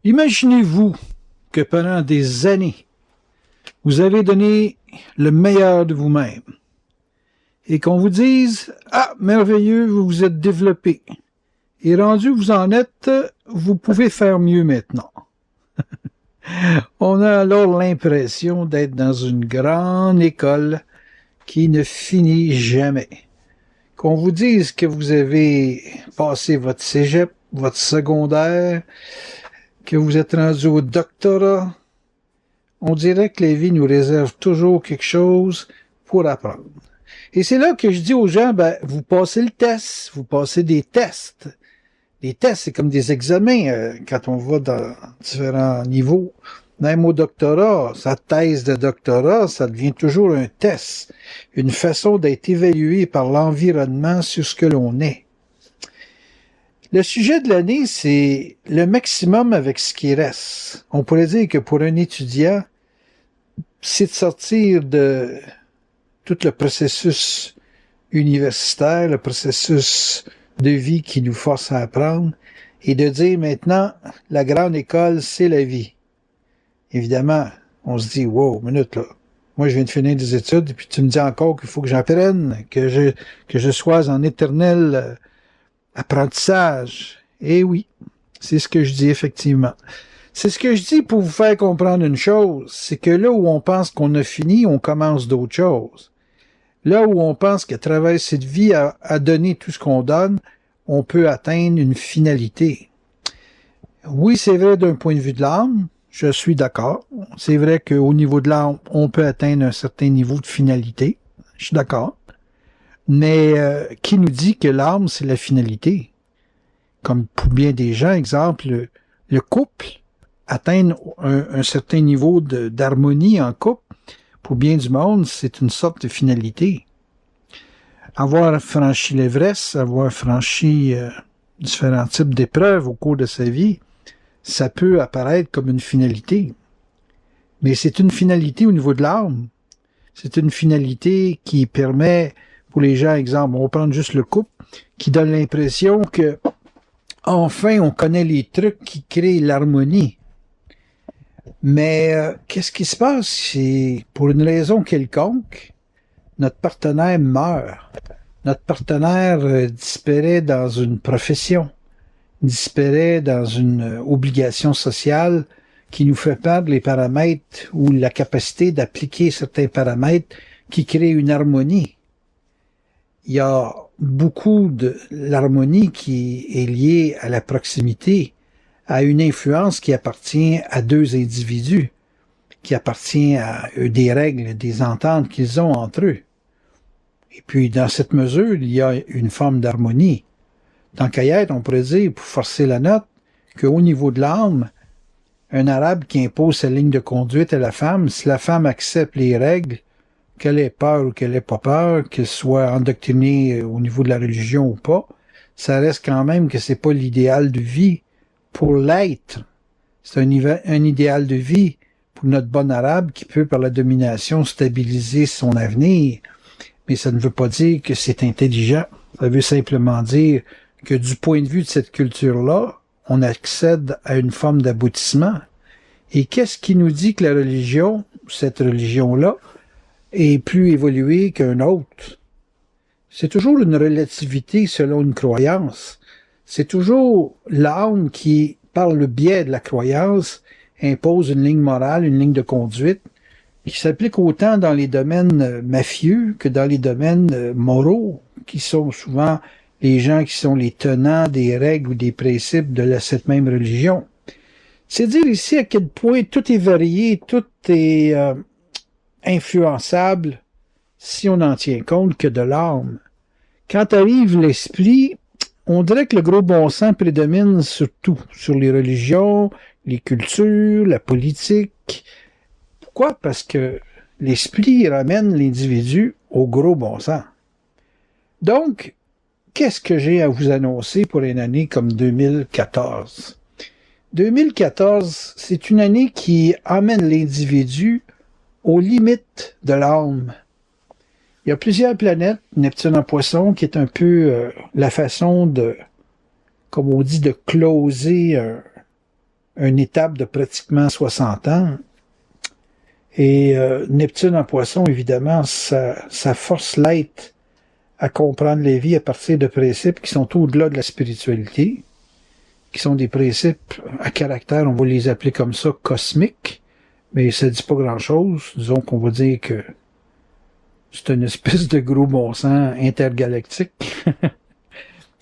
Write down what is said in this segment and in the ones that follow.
Imaginez-vous que pendant des années, vous avez donné le meilleur de vous-même et qu'on vous dise « Ah, merveilleux, vous vous êtes développé. Et rendu où vous en êtes, vous pouvez faire mieux maintenant. » On a alors l'impression d'être dans une grande école qui ne finit jamais. Qu'on vous dise que vous avez passé votre cégep, votre secondaire, que vous êtes rendu au doctorat, on dirait que la vie nous réserve toujours quelque chose pour apprendre. Et c'est là que je dis aux gens, vous passez le test, vous passez des tests. Les tests, c'est comme des examens quand on va dans différents niveaux. Même au doctorat, sa thèse de doctorat, ça devient toujours un test, une façon d'être évalué par l'environnement sur ce que l'on est. Le sujet de l'année, c'est le maximum avec ce qui reste. On pourrait dire que pour un étudiant, c'est de sortir de tout le processus universitaire, le processus de vie qui nous force à apprendre, et de dire maintenant, la grande école, c'est la vie. Évidemment, on se dit, wow, minute là, moi je viens de finir des études, et puis tu me dis encore qu'il faut que j'apprenne, que je sois en éternel apprentissage. Eh oui, c'est ce que je dis effectivement. C'est ce que je dis pour vous faire comprendre une chose, c'est que là où on pense qu'on a fini, on commence d'autres choses. Là où on pense qu'à travers cette vie, à donner tout ce qu'on donne, on peut atteindre une finalité. Oui, c'est vrai d'un point de vue de l'âme, je suis d'accord. C'est vrai qu'au niveau de l'âme, on peut atteindre un certain niveau de finalité. Je suis d'accord. Mais qui nous dit que l'âme, c'est la finalité? Comme pour bien des gens, exemple, le couple, atteindre un certain niveau d'harmonie en couple, pour bien du monde, c'est une sorte de finalité. Avoir franchi l'Everest, avoir franchi différents types d'épreuves au cours de sa vie, ça peut apparaître comme une finalité. Mais c'est une finalité au niveau de l'âme. C'est une finalité qui permet, pour les gens, exemple, on va prendre juste le couple, qui donne l'impression que, enfin, on connaît les trucs qui créent l'harmonie. Mais qu'est-ce qui se passe? C'est pour une raison quelconque, notre partenaire meurt. Notre partenaire disparaît dans une profession, disparaît dans une obligation sociale qui nous fait perdre les paramètres ou la capacité d'appliquer certains paramètres qui créent une harmonie. Il y a beaucoup de l'harmonie qui est liée à la proximité, à une influence qui appartient à deux individus, qui appartient à des règles, des ententes qu'ils ont entre eux. Et puis, dans cette mesure, il y a une forme d'harmonie. Tant qu'à y être, on pourrait dire, pour forcer la note, qu'au niveau de l'âme, un arabe qui impose sa ligne de conduite à la femme, si la femme accepte les règles, qu'elle ait peur ou qu'elle ait pas peur, qu'elle soit endoctrinée au niveau de la religion ou pas, ça reste quand même que c'est pas l'idéal de vie pour l'être. C'est un idéal de vie pour notre bon arabe qui peut, par la domination, stabiliser son avenir. Mais ça ne veut pas dire que c'est intelligent. Ça veut simplement dire que du point de vue de cette culture-là, on accède à une forme d'aboutissement. Et qu'est-ce qui nous dit que la religion, cette religion-là, est plus évoluée qu'un autre? C'est toujours une relativité selon une croyance. C'est toujours l'âme qui, par le biais de la croyance, impose une ligne morale, une ligne de conduite, qui s'applique autant dans les domaines mafieux que dans les domaines moraux, qui sont souvent les gens qui sont les tenants des règles ou des principes de cette même religion. C'est dire ici à quel point tout est varié, tout est influençable, si on en tient compte que de l'âme. Quand arrive l'esprit, on dirait que le gros bon sens prédomine sur tout, sur les religions, les cultures, la politique. Pourquoi? Parce que l'esprit ramène l'individu au gros bon sens. Donc, qu'est-ce que j'ai à vous annoncer pour une année comme 2014? 2014, c'est une année qui amène l'individu aux limites de l'âme. Il y a plusieurs planètes, Neptune en Poisson, qui est un peu la façon de, comme on dit, de closer une étape de pratiquement 60 ans. Et Neptune en poisson, évidemment, ça force l'être à comprendre les vies à partir de principes qui sont au-delà de la spiritualité, qui sont des principes à caractère, on va les appeler comme ça, cosmiques, mais ça dit pas grand-chose. Disons qu'on va dire que c'est une espèce de gros bon sens intergalactique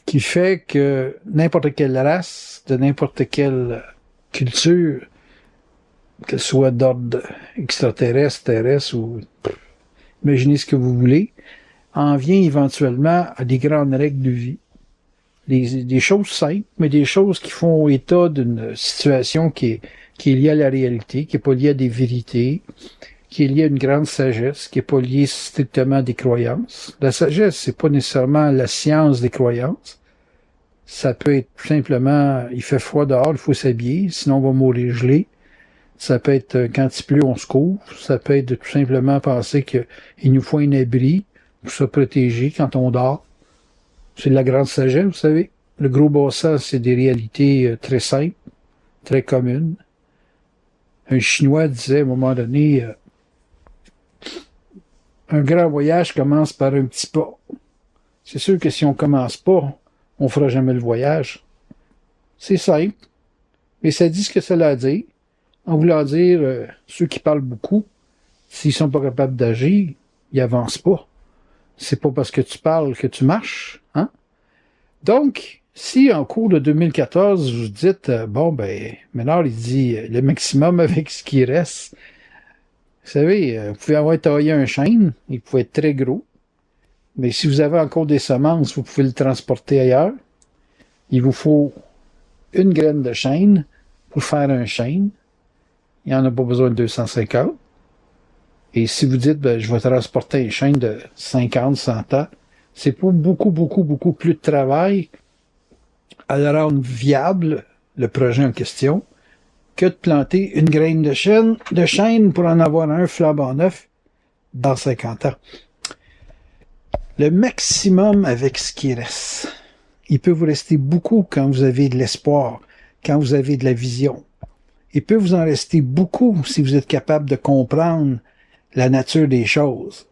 qui fait que n'importe quelle race, de n'importe quelle culture, qu'elle soit d'ordre extraterrestre, terrestre ou imaginez ce que vous voulez, en vient éventuellement à des grandes règles de vie. Des choses simples, mais des choses qui font état d'une situation qui est liée à la réalité, qui n'est pas liée à des vérités, qui est liée à une grande sagesse, qui n'est pas liée strictement à des croyances. La sagesse, c'est pas nécessairement la science des croyances. Ça peut être tout simplement, il fait froid dehors, il faut s'habiller, sinon on va mourir gelé. Ça peut être, quand il pleut, on se couvre. Ça peut être de tout simplement penser qu'il nous faut un abri pour se protéger quand on dort. C'est de la grande sagesse, vous savez. Le gros bon sens, c'est des réalités très simples, très communes. Un Chinois disait à un moment donné, un grand voyage commence par un petit pas. C'est sûr que si on commence pas, on fera jamais le voyage. C'est simple, mais ça dit ce que cela a dit. En voulant dire, ceux qui parlent beaucoup, s'ils sont pas capables d'agir, ils avancent pas. C'est pas parce que tu parles que tu marches, hein? Donc, si en cours de 2014, vous dites, Ménard, il dit le maximum avec ce qui reste. Vous savez, vous pouvez avoir taillé un chêne, il pouvait être très gros, mais si vous avez encore des semences, vous pouvez le transporter ailleurs. Il vous faut une graine de chêne pour faire un chêne. Il n'y en a pas besoin de 250. Et si vous dites, je vais transporter un chêne de 50, 100 ans, c'est pour beaucoup, beaucoup, beaucoup plus de travail à le rendre viable, le projet en question, que de planter une graine de chêne pour en avoir un flambant neuf dans 50 ans. Le maximum avec ce qui reste. Il peut vous rester beaucoup quand vous avez de l'espoir, quand vous avez de la vision. Il peut vous en rester beaucoup si vous êtes capable de comprendre la nature des choses.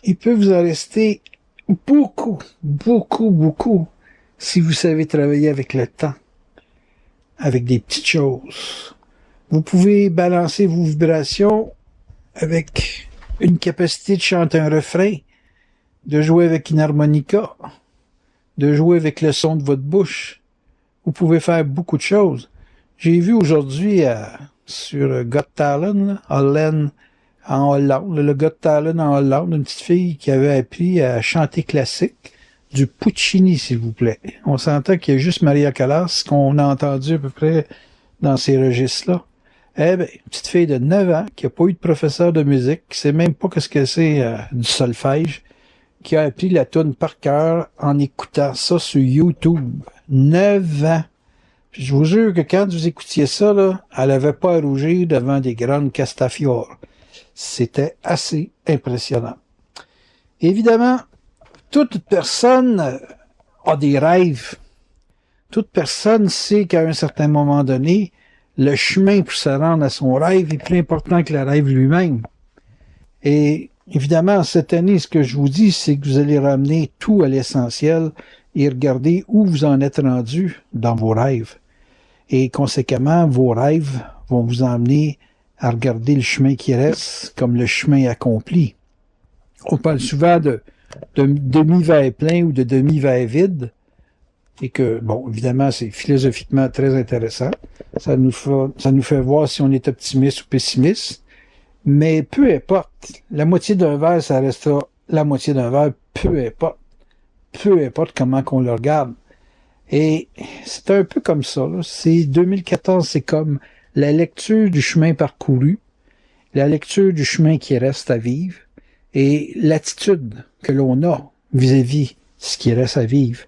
Il peut vous en rester beaucoup, beaucoup, beaucoup si vous savez travailler avec le temps, avec des petites choses. Vous pouvez balancer vos vibrations avec une capacité de chanter un refrain, de jouer avec une harmonica, de jouer avec le son de votre bouche. Vous pouvez faire beaucoup de choses. J'ai vu aujourd'hui sur Got Talent, en Hollande, le Got Talent en Hollande, une petite fille qui avait appris à chanter classique, du Puccini, s'il vous plaît. On s'entend qu'il y a juste Maria Callas qu'on a entendu à peu près dans ces registres-là. Eh bien, une petite fille de 9 ans qui n'a pas eu de professeur de musique, qui sait même pas ce que c'est du solfège, qui a appris la toune par cœur en écoutant ça sur YouTube. 9 ans. Puis je vous jure que quand vous écoutiez ça, là, elle avait pas à rougir devant des grandes Castafiore. C'était assez impressionnant. Évidemment, toute personne a des rêves. Toute personne sait qu'à un certain moment donné, le chemin pour se rendre à son rêve est plus important que le rêve lui-même. Et évidemment, cette année, ce que je vous dis, c'est que vous allez ramener tout à l'essentiel et regarder où vous en êtes rendu dans vos rêves. Et conséquemment, vos rêves vont vous emmener à regarder le chemin qui reste comme le chemin accompli. On parle souvent de demi-verre plein ou de demi-verre vide, et que, bon, évidemment, c'est philosophiquement très intéressant. Ça nous fait voir si on est optimiste ou pessimiste, mais peu importe. La moitié d'un verre, ça restera la moitié d'un verre, peu importe. Peu importe comment qu'on le regarde. Et c'est un peu comme ça, là. 2014, c'est comme la lecture du chemin parcouru, la lecture du chemin qui reste à vivre, et l'attitude que l'on a vis-à-vis ce qui reste à vivre.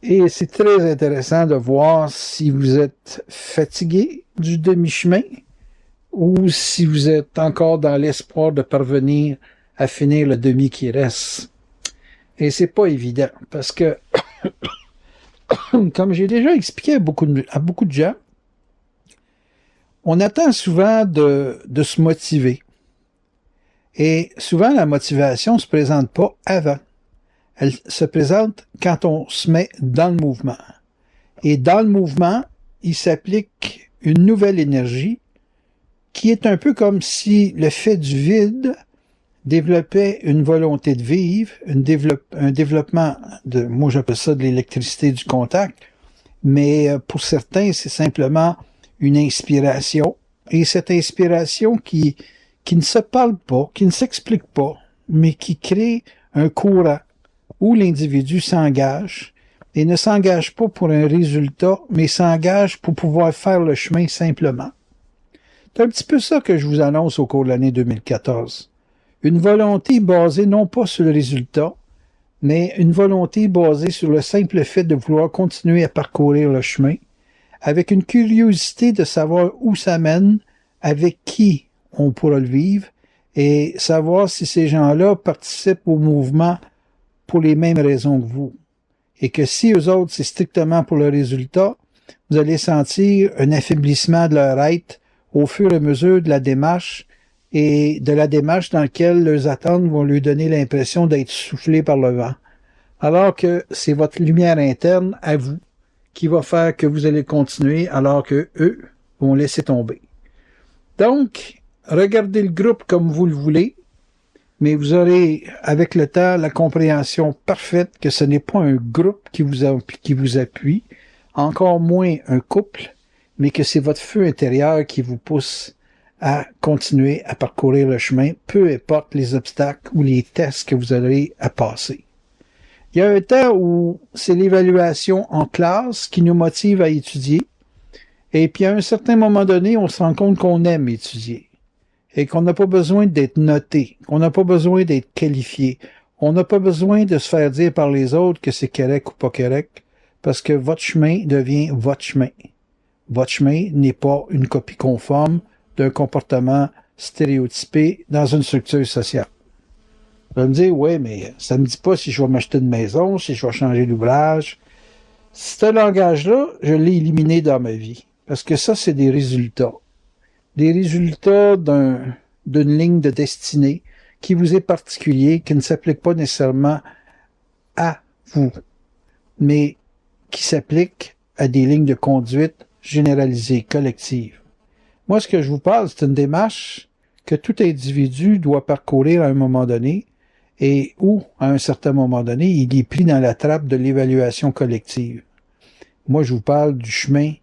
Et c'est très intéressant de voir si vous êtes fatigué du demi-chemin ou si vous êtes encore dans l'espoir de parvenir à finir le demi qui reste. Et c'est pas évident parce que, comme j'ai déjà expliqué à beaucoup de gens, On attend souvent de se motiver. Et souvent, la motivation ne se présente pas avant. Elle se présente quand on se met dans le mouvement. Et dans le mouvement, il s'applique une nouvelle énergie qui est un peu comme si le fait du vide développait une volonté de vivre, un développement de, moi j'appelle ça de l'électricité du contact, mais pour certains, c'est simplement une inspiration. Et cette inspiration qui ne se parle pas, qui ne s'explique pas, mais qui crée un courant où l'individu s'engage et ne s'engage pas pour un résultat, mais s'engage pour pouvoir faire le chemin simplement. C'est un petit peu ça que je vous annonce au cours de l'année 2014. Une volonté basée non pas sur le résultat, mais une volonté basée sur le simple fait de vouloir continuer à parcourir le chemin, avec une curiosité de savoir où ça mène, avec qui on pourra le vivre, et savoir si ces gens-là participent au mouvement pour les mêmes raisons que vous. Et que si eux autres, c'est strictement pour le résultat, vous allez sentir un affaiblissement de leur être au fur et à mesure de la démarche, et de la démarche dans laquelle leurs attentes vont lui donner l'impression d'être soufflées par le vent. Alors que c'est votre lumière interne à vous qui va faire que vous allez continuer alors que eux vont laisser tomber. Donc, regardez le groupe comme vous le voulez, mais vous aurez avec le temps la compréhension parfaite que ce n'est pas un groupe qui vous appuie, encore moins un couple, mais que c'est votre feu intérieur qui vous pousse à continuer à parcourir le chemin, peu importe les obstacles ou les tests que vous aurez à passer. Il y a un temps où c'est l'évaluation en classe qui nous motive à étudier, et puis à un certain moment donné, on se rend compte qu'on aime étudier, et qu'on n'a pas besoin d'être noté, qu'on n'a pas besoin d'être qualifié, on n'a pas besoin de se faire dire par les autres que c'est correct ou pas correct, parce que votre chemin devient votre chemin. Votre chemin n'est pas une copie conforme d'un comportement stéréotypé dans une structure sociale. Vous allez me dire, ouais, mais ça ne me dit pas si je vais m'acheter une maison, si je vais changer d'ouvrage. Ce langage-là, je l'ai éliminé dans ma vie. Parce que ça, c'est des résultats. Des résultats d'une ligne de destinée qui vous est particulier, qui ne s'applique pas nécessairement à vous, mais qui s'applique à des lignes de conduite généralisées, collectives. Moi, ce que je vous parle, c'est une démarche que tout individu doit parcourir à un moment donné et où, à un certain moment donné, il est pris dans la trappe de l'évaluation collective. Moi, je vous parle du chemin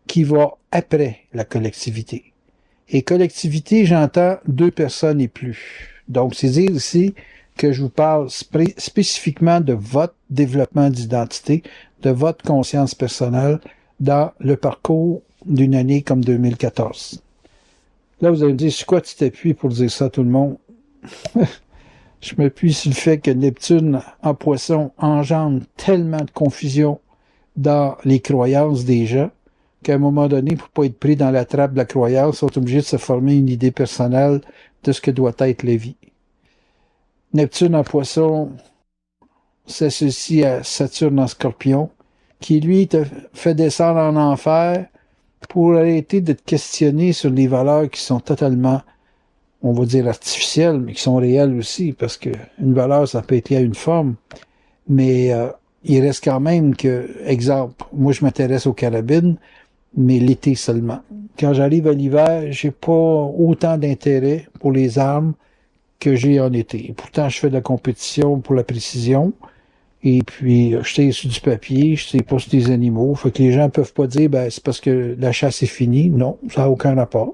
qui va après la collectivité. Et collectivité, j'entends 2 personnes et plus. Donc, c'est dire ici que je vous parle spécifiquement de votre développement d'identité, de votre conscience personnelle dans le parcours d'une année comme 2014. Là, vous allez me dire, sur quoi tu t'appuies pour dire ça à tout le monde? Je m'appuie sur le fait que Neptune en Poisson engendre tellement de confusion dans les croyances des gens qu'à un moment donné, pour ne pas être pris dans la trappe de la croyance, ils sont obligés de se former une idée personnelle de ce que doit être la vie. Neptune en Poisson s'associe à Saturne en Scorpion, qui lui te fait descendre en enfer pour arrêter de te questionner sur les valeurs qui sont totalement, on va dire, artificielles, mais qui sont réelles aussi, parce que une valeur, ça peut être lié à une forme, mais il reste quand même que, exemple, moi je m'intéresse aux carabines, mais l'été seulement. Quand j'arrive à l'hiver, j'ai pas autant d'intérêt pour les armes que j'ai en été. Et pourtant, je fais de la compétition pour la précision, et puis je tire sur du papier, je tire pas sur des animaux. Fait que les gens peuvent pas dire, ben c'est parce que la chasse est finie. Non, ça n'a aucun rapport.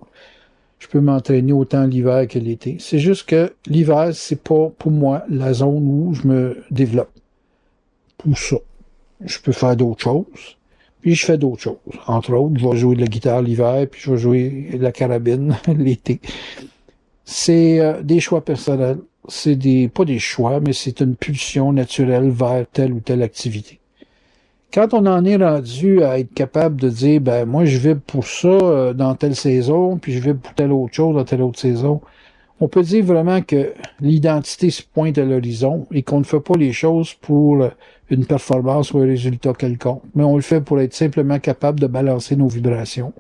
Je peux m'entraîner autant l'hiver que l'été. C'est juste que l'hiver, c'est pas pour moi la zone où je me développe. Pour ça. Je peux faire d'autres choses. Puis je fais d'autres choses. Entre autres, je vais jouer de la guitare l'hiver, puis je vais jouer de la carabine l'été. C'est des choix personnels. C'est pas des choix, mais c'est une pulsion naturelle vers telle ou telle activité. Quand on en est rendu à être capable de dire, ben moi je vibre pour ça dans telle saison, puis je vibre pour telle autre chose dans telle autre saison, on peut dire vraiment que l'identité se pointe à l'horizon et qu'on ne fait pas les choses pour une performance ou un résultat quelconque, mais on le fait pour être simplement capable de balancer nos vibrations,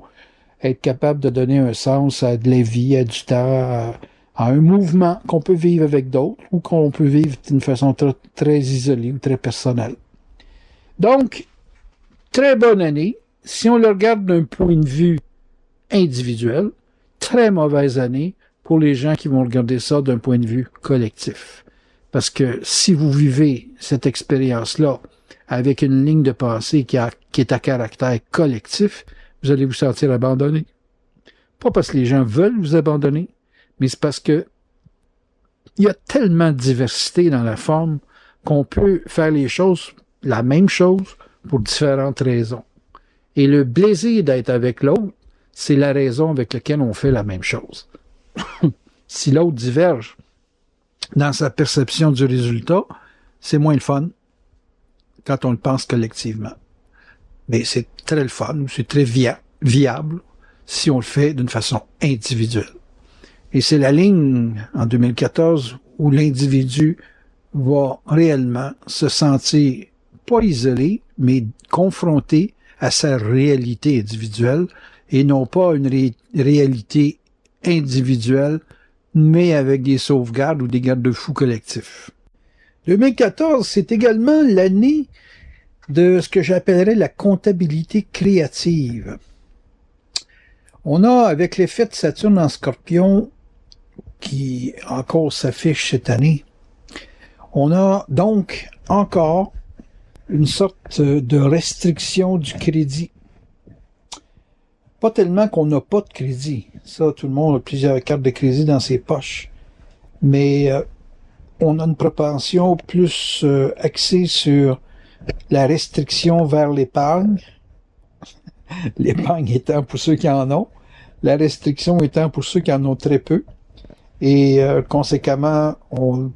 être capable de donner un sens à de la vie, à du temps, à un mouvement qu'on peut vivre avec d'autres ou qu'on peut vivre d'une façon très isolée ou très personnelle. Donc, très bonne année. Si on le regarde d'un point de vue individuel, très mauvaise année pour les gens qui vont regarder ça d'un point de vue collectif. Parce que si vous vivez cette expérience-là avec une ligne de pensée qui est à caractère collectif, vous allez vous sentir abandonné. Pas parce que les gens veulent vous abandonner, mais c'est parce que il y a tellement de diversité dans la forme qu'on peut faire les choses, la même chose, pour différentes raisons. Et le plaisir d'être avec l'autre, c'est la raison avec laquelle on fait la même chose. Si l'autre diverge dans sa perception du résultat, c'est moins le fun quand on le pense collectivement. Mais c'est très le fun, c'est très viable si on le fait d'une façon individuelle. Et c'est la ligne en 2014 où l'individu va réellement se sentir pas isolé, mais confronté à sa réalité individuelle et non pas une réalité individuelle, mais avec des sauvegardes ou des garde-fous collectifs. 2014, c'est également l'année de ce que j'appellerais la comptabilité créative. On a, avec l'effet de Saturne en Scorpion, qui encore s'affiche cette année, on a donc encore une sorte de restriction du crédit. Pas tellement qu'on n'a pas de crédit. Ça, tout le monde a plusieurs cartes de crédit dans ses poches. Mais on a une propension plus axée sur la restriction vers l'épargne. L'épargne étant pour ceux qui en ont. La restriction étant pour ceux qui en ont très peu. Et conséquemment, on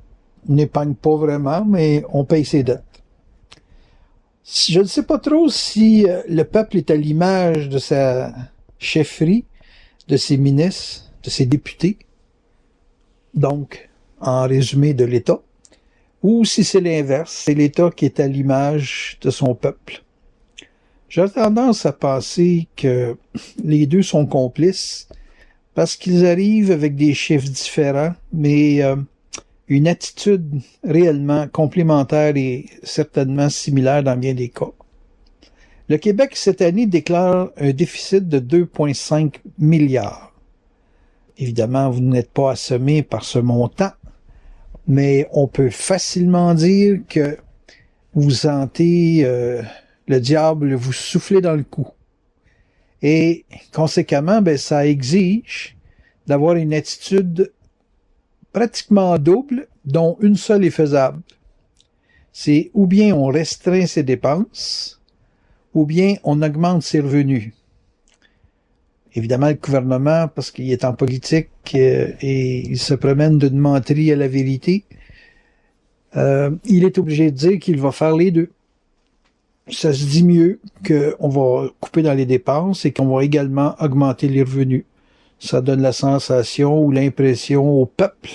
n'épargne pas vraiment, mais on paye ses dettes. Je ne sais pas trop si le peuple est à l'image de sa chefferie, de ses ministres, de ses députés, donc, en résumé, de l'État, ou si c'est l'inverse, c'est l'État qui est à l'image de son peuple. J'ai tendance à penser que les deux sont complices parce qu'ils arrivent avec des chiffres différents, mais une attitude réellement complémentaire et certainement similaire dans bien des cas. Le Québec, cette année, déclare un déficit de 2,5 milliards. Évidemment, vous n'êtes pas assommé par ce montant, mais on peut facilement dire que vous sentez le diable vous souffler dans le cou. Et conséquemment, ça exige d'avoir une attitude pratiquement double, dont une seule est faisable. C'est ou bien on restreint ses dépenses, ou bien on augmente ses revenus. Évidemment, le gouvernement, parce qu'il est en politique et il se promène d'une menterie à la vérité, il est obligé de dire qu'il va faire les deux. Ça se dit mieux qu'on va couper dans les dépenses et qu'on va également augmenter les revenus. Ça donne la sensation ou l'impression au peuple,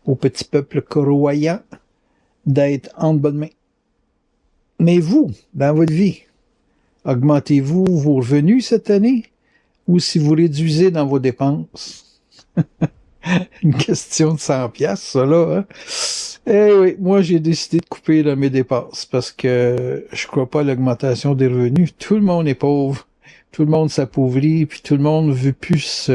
au petit peuple croyant, d'être en bonne main. Mais vous, dans votre vie, augmentez-vous vos revenus cette année ou si vous réduisez dans vos dépenses? Une question de 100 piastres, ça là. Hein? Eh oui, moi j'ai décidé de couper dans mes dépenses parce que je crois pas à l'augmentation des revenus. Tout le monde est pauvre, tout le monde s'appauvrit, puis tout le monde veut plus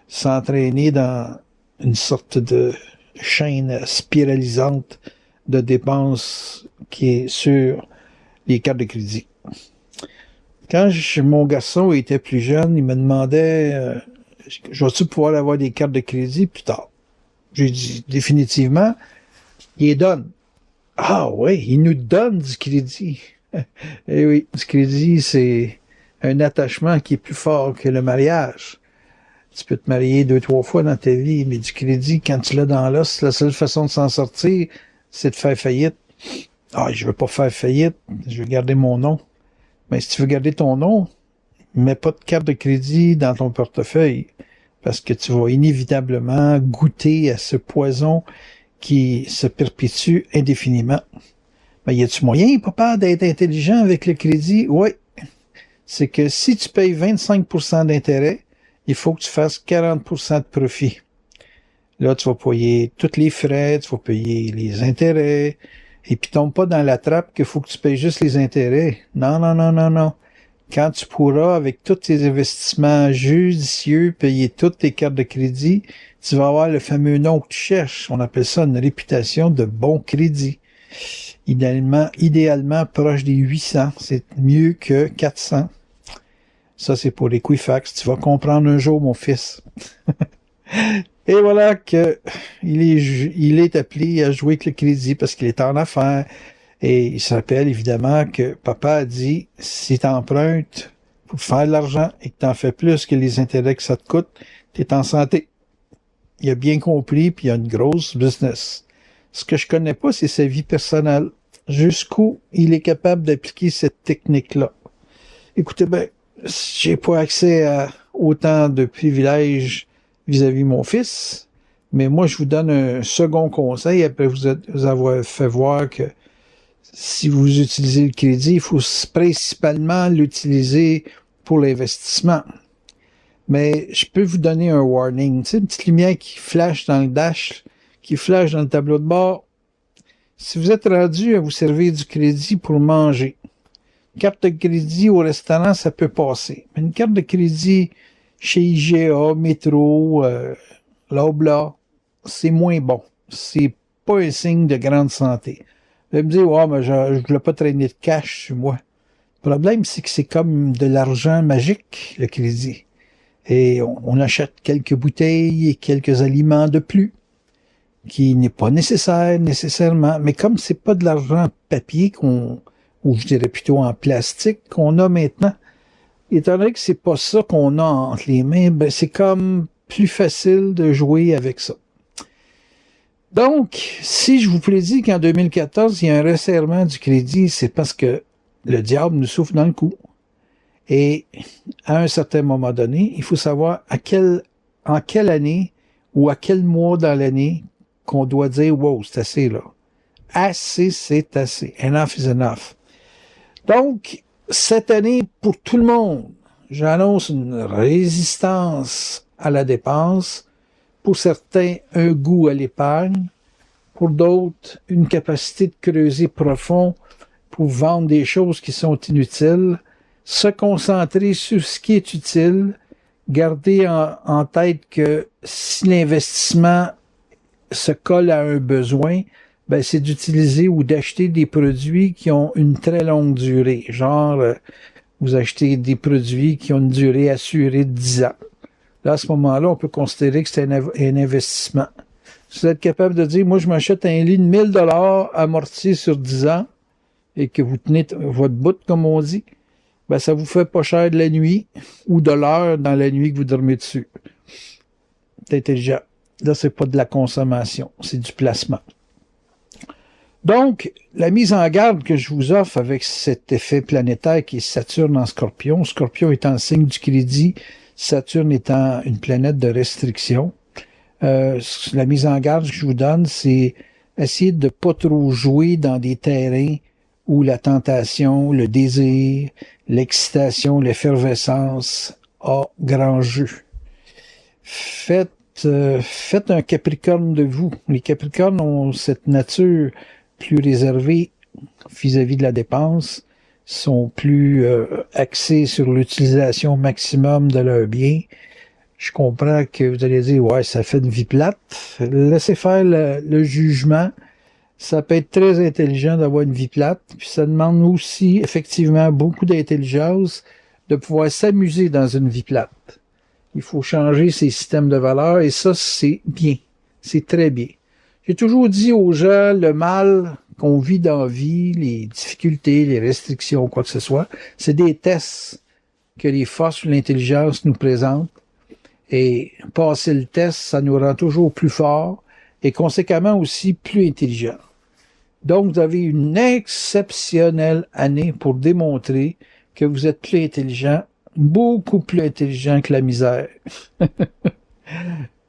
s'entraîner dans une sorte de chaîne spiralisante de dépenses qui est sur les cartes de crédit. Quand mon garçon était plus jeune, il me demandait je vais-tu pouvoir avoir des cartes de crédit plus tard? J'ai dit définitivement, il les donne. Ah oui, il nous donne du crédit. Eh oui, du crédit, c'est un attachement qui est plus fort que le mariage. Tu peux te marier 2-3 fois dans ta vie, mais du crédit, quand tu l'as dans l'os, la seule façon de s'en sortir, c'est de faire faillite. Ah, je veux pas faire faillite, je veux garder mon nom. Mais si tu veux garder ton nom, mets pas de carte de crédit dans ton portefeuille, parce que tu vas inévitablement goûter à ce poison qui se perpétue indéfiniment. Ben, y a-tu moyen, papa, d'être intelligent avec le crédit? Oui. c'est que si tu payes 25% d'intérêt, il faut que tu fasses 40% de profit. Là, tu vas payer tous les frais, tu vas payer les intérêts, et puis tombe pas dans la trappe qu'il faut que tu payes juste les intérêts. Non, non, non, non, non. Quand tu pourras, avec tous tes investissements judicieux, payer toutes tes cartes de crédit, tu vas avoir le fameux nom que tu cherches. On appelle ça une réputation de bon crédit. Idéalement proche des 800. C'est mieux que 400. Ça, c'est pour Equifax. Tu vas comprendre un jour, mon fils. Et voilà que il est appelé à jouer avec le crédit parce qu'il est en affaires. Et il se rappelle évidemment que papa a dit, si tu empruntes pour faire de l'argent et que tu en fais plus que les intérêts que ça te coûte, tu es en santé. Il a bien compris, puis il a une grosse business. Ce que je connais pas, c'est sa vie personnelle. Jusqu'où il est capable d'appliquer cette technique-là. Écoutez, j'ai pas accès à autant de privilèges vis-à-vis mon fils, mais moi, je vous donne un second conseil après vous avoir fait voir que si vous utilisez le crédit, il faut principalement l'utiliser pour l'investissement. Mais je peux vous donner un warning. Tu sais, une petite lumière qui flash dans le dash, qui flash dans le tableau de bord. Si vous êtes rendu à vous servir du crédit pour manger, une carte de crédit au restaurant, ça peut passer. Mais une carte de crédit chez IGA, Métro, Loblaw, c'est moins bon. C'est pas un signe de grande santé. Vous allez me dire, mais je ne voulais pas traîner de cash sur moi. Le problème, c'est que c'est comme de l'argent magique, le crédit. Et on achète quelques bouteilles et quelques aliments de plus, qui n'est pas nécessaire nécessairement. Mais comme c'est pas de l'argent papier ou je dirais plutôt en plastique qu'on a maintenant, étant donné que c'est pas ça qu'on a entre les mains, c'est comme plus facile de jouer avec ça. Donc, si je vous prédis qu'en 2014, il y a un resserrement du crédit, c'est parce que le diable nous souffle dans le cou. Et à un certain moment donné, il faut savoir en quelle année ou à quel mois dans l'année qu'on doit dire « Wow, c'est assez là. Assez, c'est assez. Enough is enough. » Donc, cette année, pour tout le monde, j'annonce une résistance à la dépense. Pour certains, un goût à l'épargne. Pour d'autres, une capacité de creuser profond pour vendre des choses qui sont inutiles. Se concentrer sur ce qui est utile. Garder en tête que si l'investissement se colle à un besoin, c'est d'utiliser ou d'acheter des produits qui ont une très longue durée. Genre, vous achetez des produits qui ont une durée assurée de 10 ans. Là, à ce moment-là, on peut considérer que c'est un investissement. Si vous êtes capable de dire, moi, je m'achète un lit de 1000 $ amorti sur 10 ans et que vous tenez votre bout, comme on dit, ça vous fait pas cher de la nuit ou de l'heure dans la nuit que vous dormez dessus. C'est intelligent. Là, c'est pas de la consommation, c'est du placement. Donc, la mise en garde que je vous offre avec cet effet planétaire qui est Saturne en Scorpion, Scorpion étant le signe du crédit, Saturne étant une planète de restriction, la mise en garde que je vous donne, c'est essayer de pas trop jouer dans des terrains où la tentation, le désir, l'excitation, l'effervescence a grand jeu. Faites un Capricorne de vous. Les Capricornes ont cette nature plus réservés vis-à-vis de la dépense, sont plus axés sur l'utilisation maximum de leurs biens. Je comprends que vous allez dire, ouais, ça fait une vie plate. Laissez faire le jugement. Ça peut être très intelligent d'avoir une vie plate, puis ça demande aussi, effectivement, beaucoup d'intelligence de pouvoir s'amuser dans une vie plate. Il faut changer ses systèmes de valeurs, et ça, c'est bien. C'est très bien. J'ai toujours dit aux gens, le mal qu'on vit dans la vie, les difficultés, les restrictions, quoi que ce soit, c'est des tests que les forces ou l'intelligence nous présentent. Et passer le test, ça nous rend toujours plus forts et conséquemment aussi plus intelligents. Donc, vous avez une exceptionnelle année pour démontrer que vous êtes plus intelligent, beaucoup plus intelligent que la misère.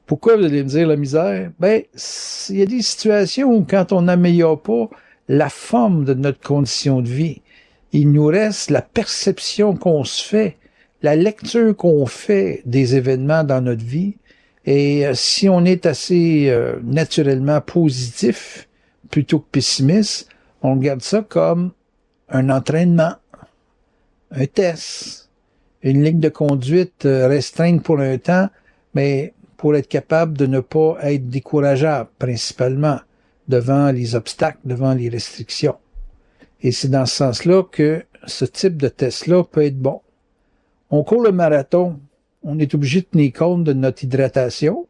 Pourquoi vous allez me dire la misère? Il y a des situations où quand on n'améliore pas la forme de notre condition de vie, Il nous reste la perception qu'on se fait, la lecture qu'on fait des événements dans notre vie. Et si on est assez naturellement positif plutôt que pessimiste, on regarde ça comme un entraînement, un test, une ligne de conduite restreinte pour un temps, mais pour être capable de ne pas être décourageable, principalement, devant les obstacles, devant les restrictions. Et c'est dans ce sens-là que ce type de test-là peut être bon. On court le marathon, on est obligé de tenir compte de notre hydratation,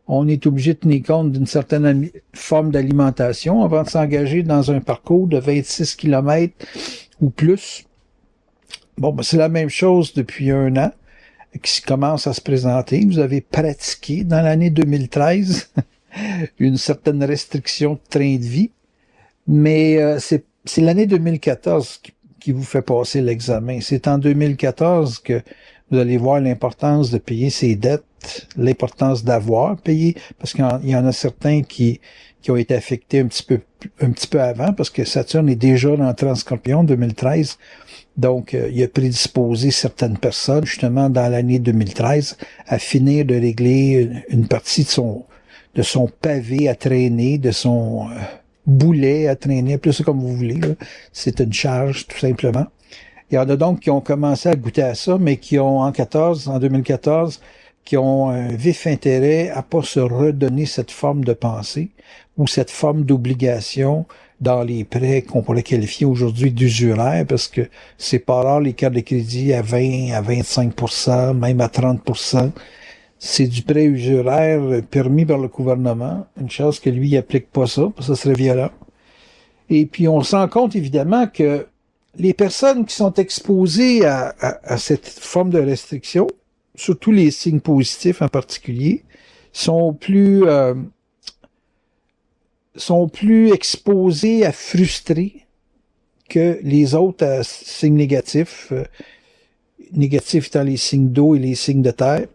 on est obligé de tenir compte d'une certaine forme d'alimentation avant de s'engager dans un parcours de 26 km ou plus. Bon, ben c'est la même chose depuis un an qui commence à se présenter. Vous avez pratiqué dans l'année 2013 une certaine restriction de train de vie, mais c'est l'année 2014 qui vous fait passer l'examen. C'est en 2014 que vous allez voir l'importance de payer ses dettes, l'importance d'avoir payé, parce qu'il y en a certains qui ont été affectés un petit peu avant, parce que Saturne est déjà rentré en Scorpion en 2013. Donc, il a prédisposé certaines personnes, justement, dans l'année 2013, à finir de régler une partie de son pavé à traîner, de son boulet à traîner, appelez ça comme vous voulez. C'est une charge, tout simplement. Il y en a donc qui ont commencé à goûter à ça, mais qui ont, en 2014, qui ont un vif intérêt à pas se redonner cette forme de pensée ou cette forme d'obligation dans les prêts qu'on pourrait qualifier aujourd'hui d'usuraires, parce que c'est pas rare les cartes de crédit à 20, à 25%, même à 30%. C'est du prêt usuraire permis par le gouvernement. Une chose que lui, il applique pas ça, parce que ça serait violent. Et puis, on se rend compte, évidemment, que les personnes qui sont exposées à cette forme de restriction, surtout les signes positifs en particulier, sont plus exposés à frustrer que les autres signes négatifs, négatifs étant les signes d'eau et les signes de terre,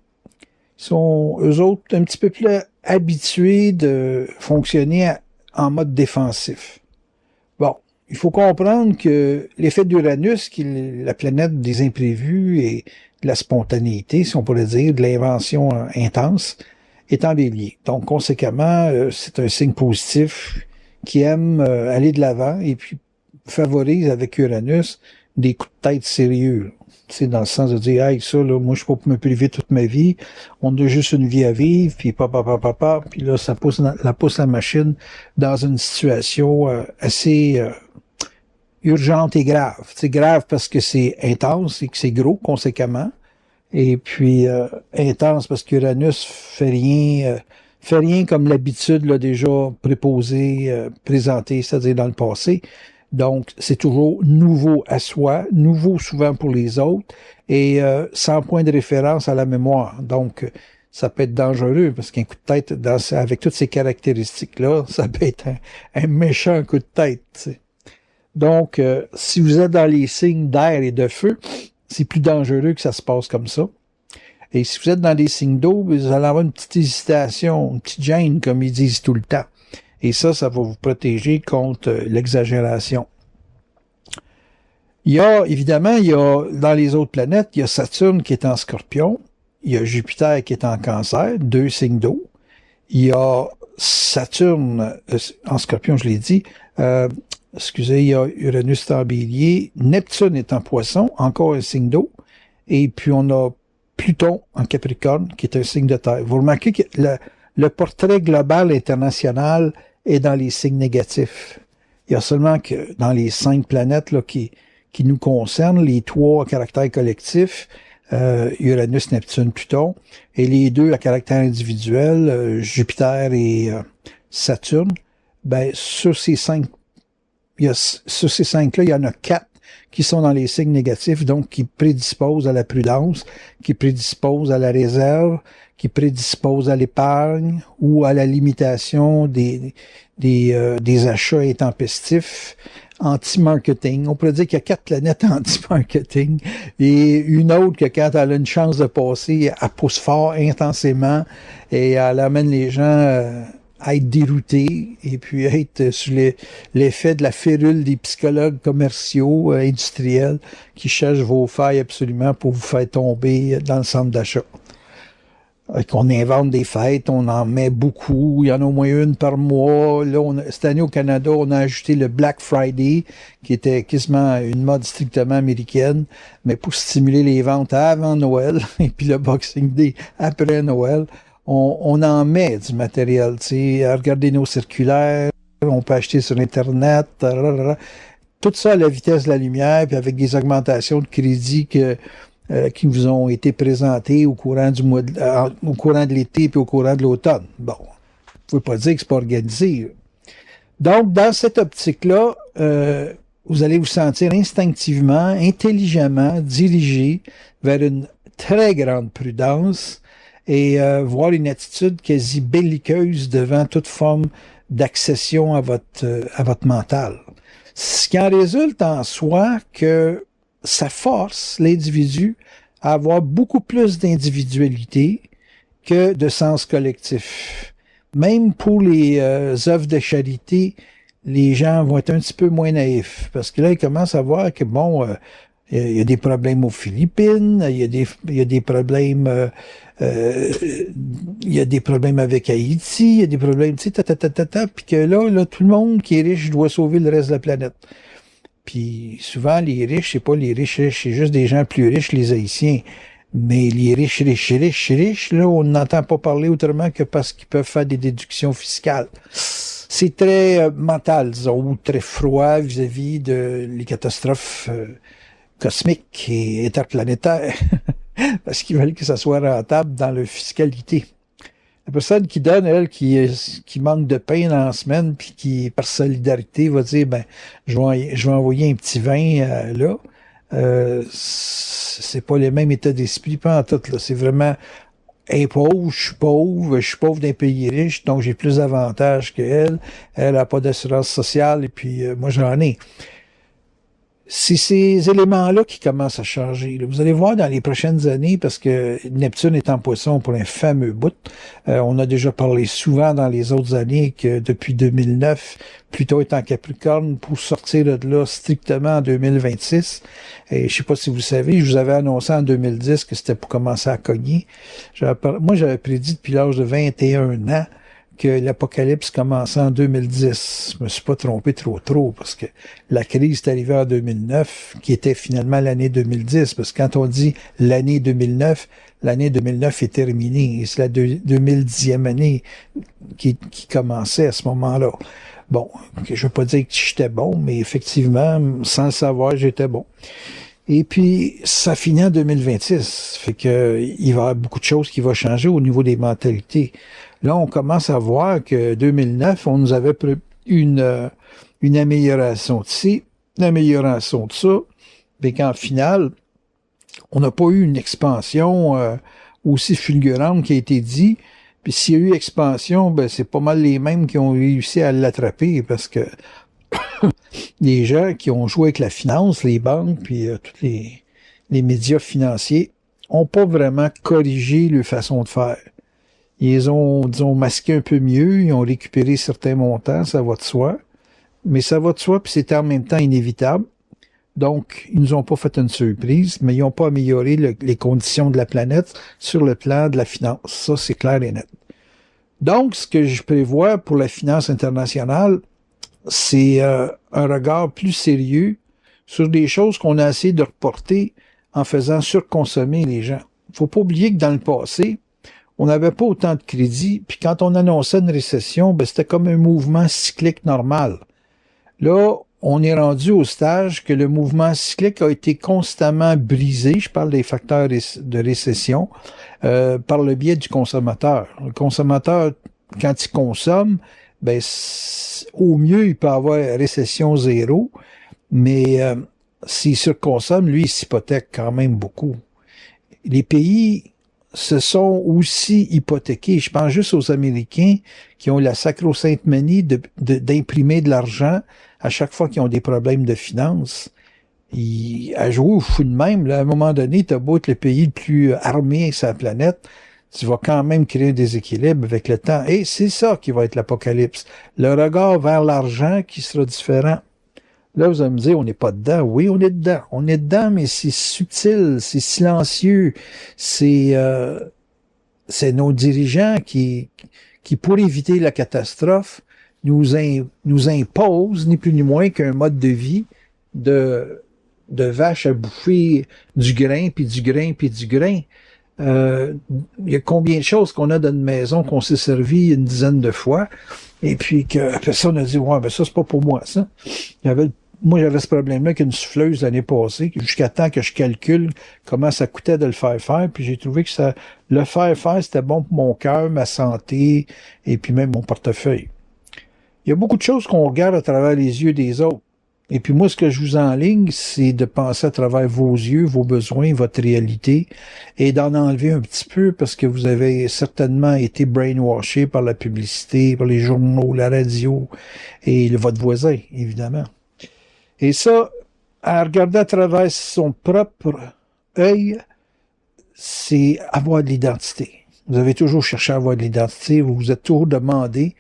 sont eux autres un petit peu plus habitués de fonctionner en mode défensif. Bon, il faut comprendre que l'effet d'Uranus, qui est la planète des imprévus et de la spontanéité, si on pourrait dire, de l'invention intense, est en Bélier. Donc, conséquemment, c'est un signe positif qui aime aller de l'avant et puis favorise avec Uranus des coups de tête sérieux. C'est dans le sens de dire, hey, ça, là, moi, je peux pas me priver toute ma vie. On a juste une vie à vivre, puis puis là, ça pousse la machine dans une situation assez urgente et grave. C'est grave parce que c'est intense et que c'est gros, conséquemment. Et puis intense parce qu'Uranus fait rien comme l'habitude l'a déjà préposé, présenté, c'est-à-dire dans le passé. Donc, c'est toujours nouveau à soi, nouveau souvent pour les autres, et sans point de référence à la mémoire. Donc, ça peut être dangereux, parce qu'un coup de tête, avec toutes ces caractéristiques-là, ça peut être un méchant coup de tête. T'sais. Donc, si vous êtes dans les signes d'air et de feu, c'est plus dangereux que ça se passe comme ça. Et si vous êtes dans les signes d'eau, vous allez avoir une petite hésitation, une petite gêne, comme ils disent tout le temps. Et ça va vous protéger contre l'exagération. Évidemment, dans les autres planètes, il y a Saturne qui est en Scorpion, il y a Jupiter qui est en Cancer, 2 signes d'eau. Il y a Saturne en Scorpion, je l'ai dit. Il y a Uranus en Bélier, Neptune est en Poisson, encore un signe d'eau. Et puis on a Pluton en Capricorne, qui est un signe de terre. Vous remarquez que le portrait global international est dans les signes négatifs. Il y a seulement que dans les 5 planètes là, qui nous concernent, les 3 à caractère collectif, Uranus, Neptune, Pluton, et les 2 à caractère individuel, Jupiter et Saturne, ben sur ces 5 5-là, il y en a 4 qui sont dans les signes négatifs, donc qui prédisposent à la prudence, qui prédisposent à la réserve, qui prédisposent à l'épargne ou à la limitation des achats intempestifs, anti-marketing. On pourrait dire qu'il y a 4 planètes anti-marketing et une autre que quand elle a une chance de passer, elle pousse fort, intensément et elle amène les gens être dérouté et puis être sur l'effet de la férule des psychologues commerciaux, industriels, qui cherchent vos failles absolument pour vous faire tomber dans le centre d'achat. Qu'on invente des fêtes, on en met beaucoup, il y en a au moins une par mois. Là, cette année au Canada, on a ajouté le Black Friday, qui était quasiment une mode strictement américaine, mais pour stimuler les ventes avant Noël, et puis le Boxing Day après Noël, on en met du matériel, tu sais, regardez nos circulaires, on peut acheter sur Internet, tout ça à la vitesse de la lumière, puis avec des augmentations de crédit qui vous ont été présentés au courant au courant de l'été puis au courant de l'automne. Bon, vous pouvez pas dire que c'est pas organisé. Donc, dans cette optique-là, vous allez vous sentir instinctivement, intelligemment dirigé vers une très grande prudence et voir une attitude quasi belliqueuse devant toute forme d'accession à votre mental. Ce qui en résulte en soi que ça force l'individu à avoir beaucoup plus d'individualité que de sens collectif. Même pour les œuvres de charité, les gens vont être un petit peu moins naïfs. Parce que là, ils commencent à voir que, bon, il y a des problèmes aux Philippines, il y a des problèmes... il y a des problèmes avec Haïti, il y a des problèmes, tu sais, puis que là, tout le monde qui est riche doit sauver le reste de la planète. Puis souvent, les riches, c'est pas les riches, c'est juste des gens plus riches, les Haïtiens. Mais les riches, là, on n'entend pas parler autrement que parce qu'ils peuvent faire des déductions fiscales. C'est très mental, disons, ou très froid vis-à-vis de les catastrophes cosmiques et interplanétaires. Parce qu'ils veulent que ça soit rentable dans leur fiscalité. La personne qui donne, elle, qui manque de pain dans la semaine, puis qui, par solidarité, va dire, ben, je vais envoyer un petit vin là. C'est pas le même état d'esprit, pas en tout, là. C'est vraiment, hey, pauvre, je suis pauvre d'un pays riche, donc j'ai plus d'avantages qu'elle. Elle a pas d'assurance sociale, et puis moi, j'en ai. C'est ces éléments-là qui commencent à changer. Vous allez voir dans les prochaines années, parce que Neptune est en poisson pour un fameux bout. On a déjà parlé souvent dans les autres années que depuis 2009, Pluton est en Capricorne pour sortir de là strictement en 2026. Et je sais pas si vous savez, je vous avais annoncé en 2010 que c'était pour commencer à cogner. Moi, j'avais prédit depuis l'âge de 21 ans que l'apocalypse commençait en 2010. Je me suis pas trompé trop, parce que la crise est arrivée en 2009, qui était finalement l'année 2010, parce que quand on dit l'année 2009 est terminée, et c'est la 2010e année qui commençait à ce moment-là. Bon, je veux pas dire que j'étais bon, mais effectivement, sans le savoir, j'étais bon. Et puis, ça finit en 2026. Fait que, il va y avoir beaucoup de choses qui vont changer au niveau des mentalités. Là, on commence à voir que 2009, on nous avait une amélioration de ci, une amélioration de ça, mais qu'en final, on n'a pas eu une expansion aussi fulgurante qui a été dit. Puis s'il y a eu expansion, ben c'est pas mal les mêmes qui ont réussi à l'attraper, parce que les gens qui ont joué avec la finance, les banques, puis tous les médias financiers, ont pas vraiment corrigé leur façon de faire. Ils ont, disons, masqué un peu mieux, ils ont récupéré certains montants, ça va de soi. Mais ça va de soi, puis c'était en même temps inévitable. Donc, ils nous ont pas fait une surprise, mais ils n'ont pas amélioré les conditions de la planète sur le plan de la finance. Ça, c'est clair et net. Donc, ce que je prévois pour la finance internationale, c'est un regard plus sérieux sur des choses qu'on a essayé de reporter en faisant surconsommer les gens. Faut pas oublier que dans le passé, on n'avait pas autant de crédit, puis quand on annonçait une récession, ben c'était comme un mouvement cyclique normal. Là, on est rendu au stage que le mouvement cyclique a été constamment brisé, je parle des facteurs de récession, par le biais du consommateur. Le consommateur, quand il consomme, ben au mieux, il peut avoir récession zéro, mais s'il surconsomme, lui, il s'hypothèque quand même beaucoup. Les pays se sont aussi hypothéqués. Je pense juste aux Américains qui ont la sacro-sainte manie d'imprimer de l'argent à chaque fois qu'ils ont des problèmes de finances. À jouer au fou de même, là, à un moment donné, t'as beau être le pays le plus armé sur la planète, tu vas quand même créer un déséquilibre avec le temps. Et c'est ça qui va être l'apocalypse. Le regard vers l'argent qui sera différent. Là, vous allez me dire, on n'est pas dedans. Oui, on est dedans. On est dedans, mais c'est subtil, c'est silencieux. C'est nos dirigeants qui, pour éviter la catastrophe, nous imposent, ni plus ni moins, qu'un mode de vie de vache à bouffer du grain, puis du grain, puis du grain. Il y a combien de choses qu'on a dans une maison qu'on s'est servi une dizaine de fois, et puis que personne a dit, ouais, ben ça, c'est pas pour moi, ça. Moi, j'avais ce problème-là avec une souffleuse l'année passée, jusqu'à temps que je calcule comment ça coûtait de le faire faire, puis j'ai trouvé que le faire faire, c'était bon pour mon cœur, ma santé, et puis même mon portefeuille. Il y a beaucoup de choses qu'on regarde à travers les yeux des autres. Et puis moi, ce que je vous enligne, c'est de penser à travers vos yeux, vos besoins, votre réalité, et d'en enlever un petit peu parce que vous avez certainement été brainwashé par la publicité, par les journaux, la radio et votre voisin, évidemment. Et ça, à regarder à travers son propre œil, c'est avoir de l'identité. Vous avez toujours cherché à avoir de l'identité, vous vous êtes toujours demandé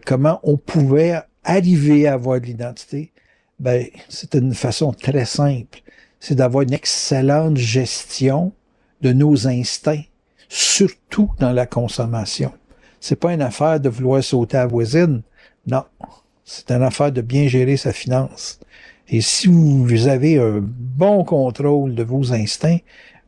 comment on pouvait arriver à avoir de l'identité. Ben, c'est une façon très simple. C'est d'avoir une excellente gestion de nos instincts, surtout dans la consommation. C'est pas une affaire de vouloir sauter à la voisine. Non. C'est une affaire de bien gérer sa finance. Et si vous avez un bon contrôle de vos instincts,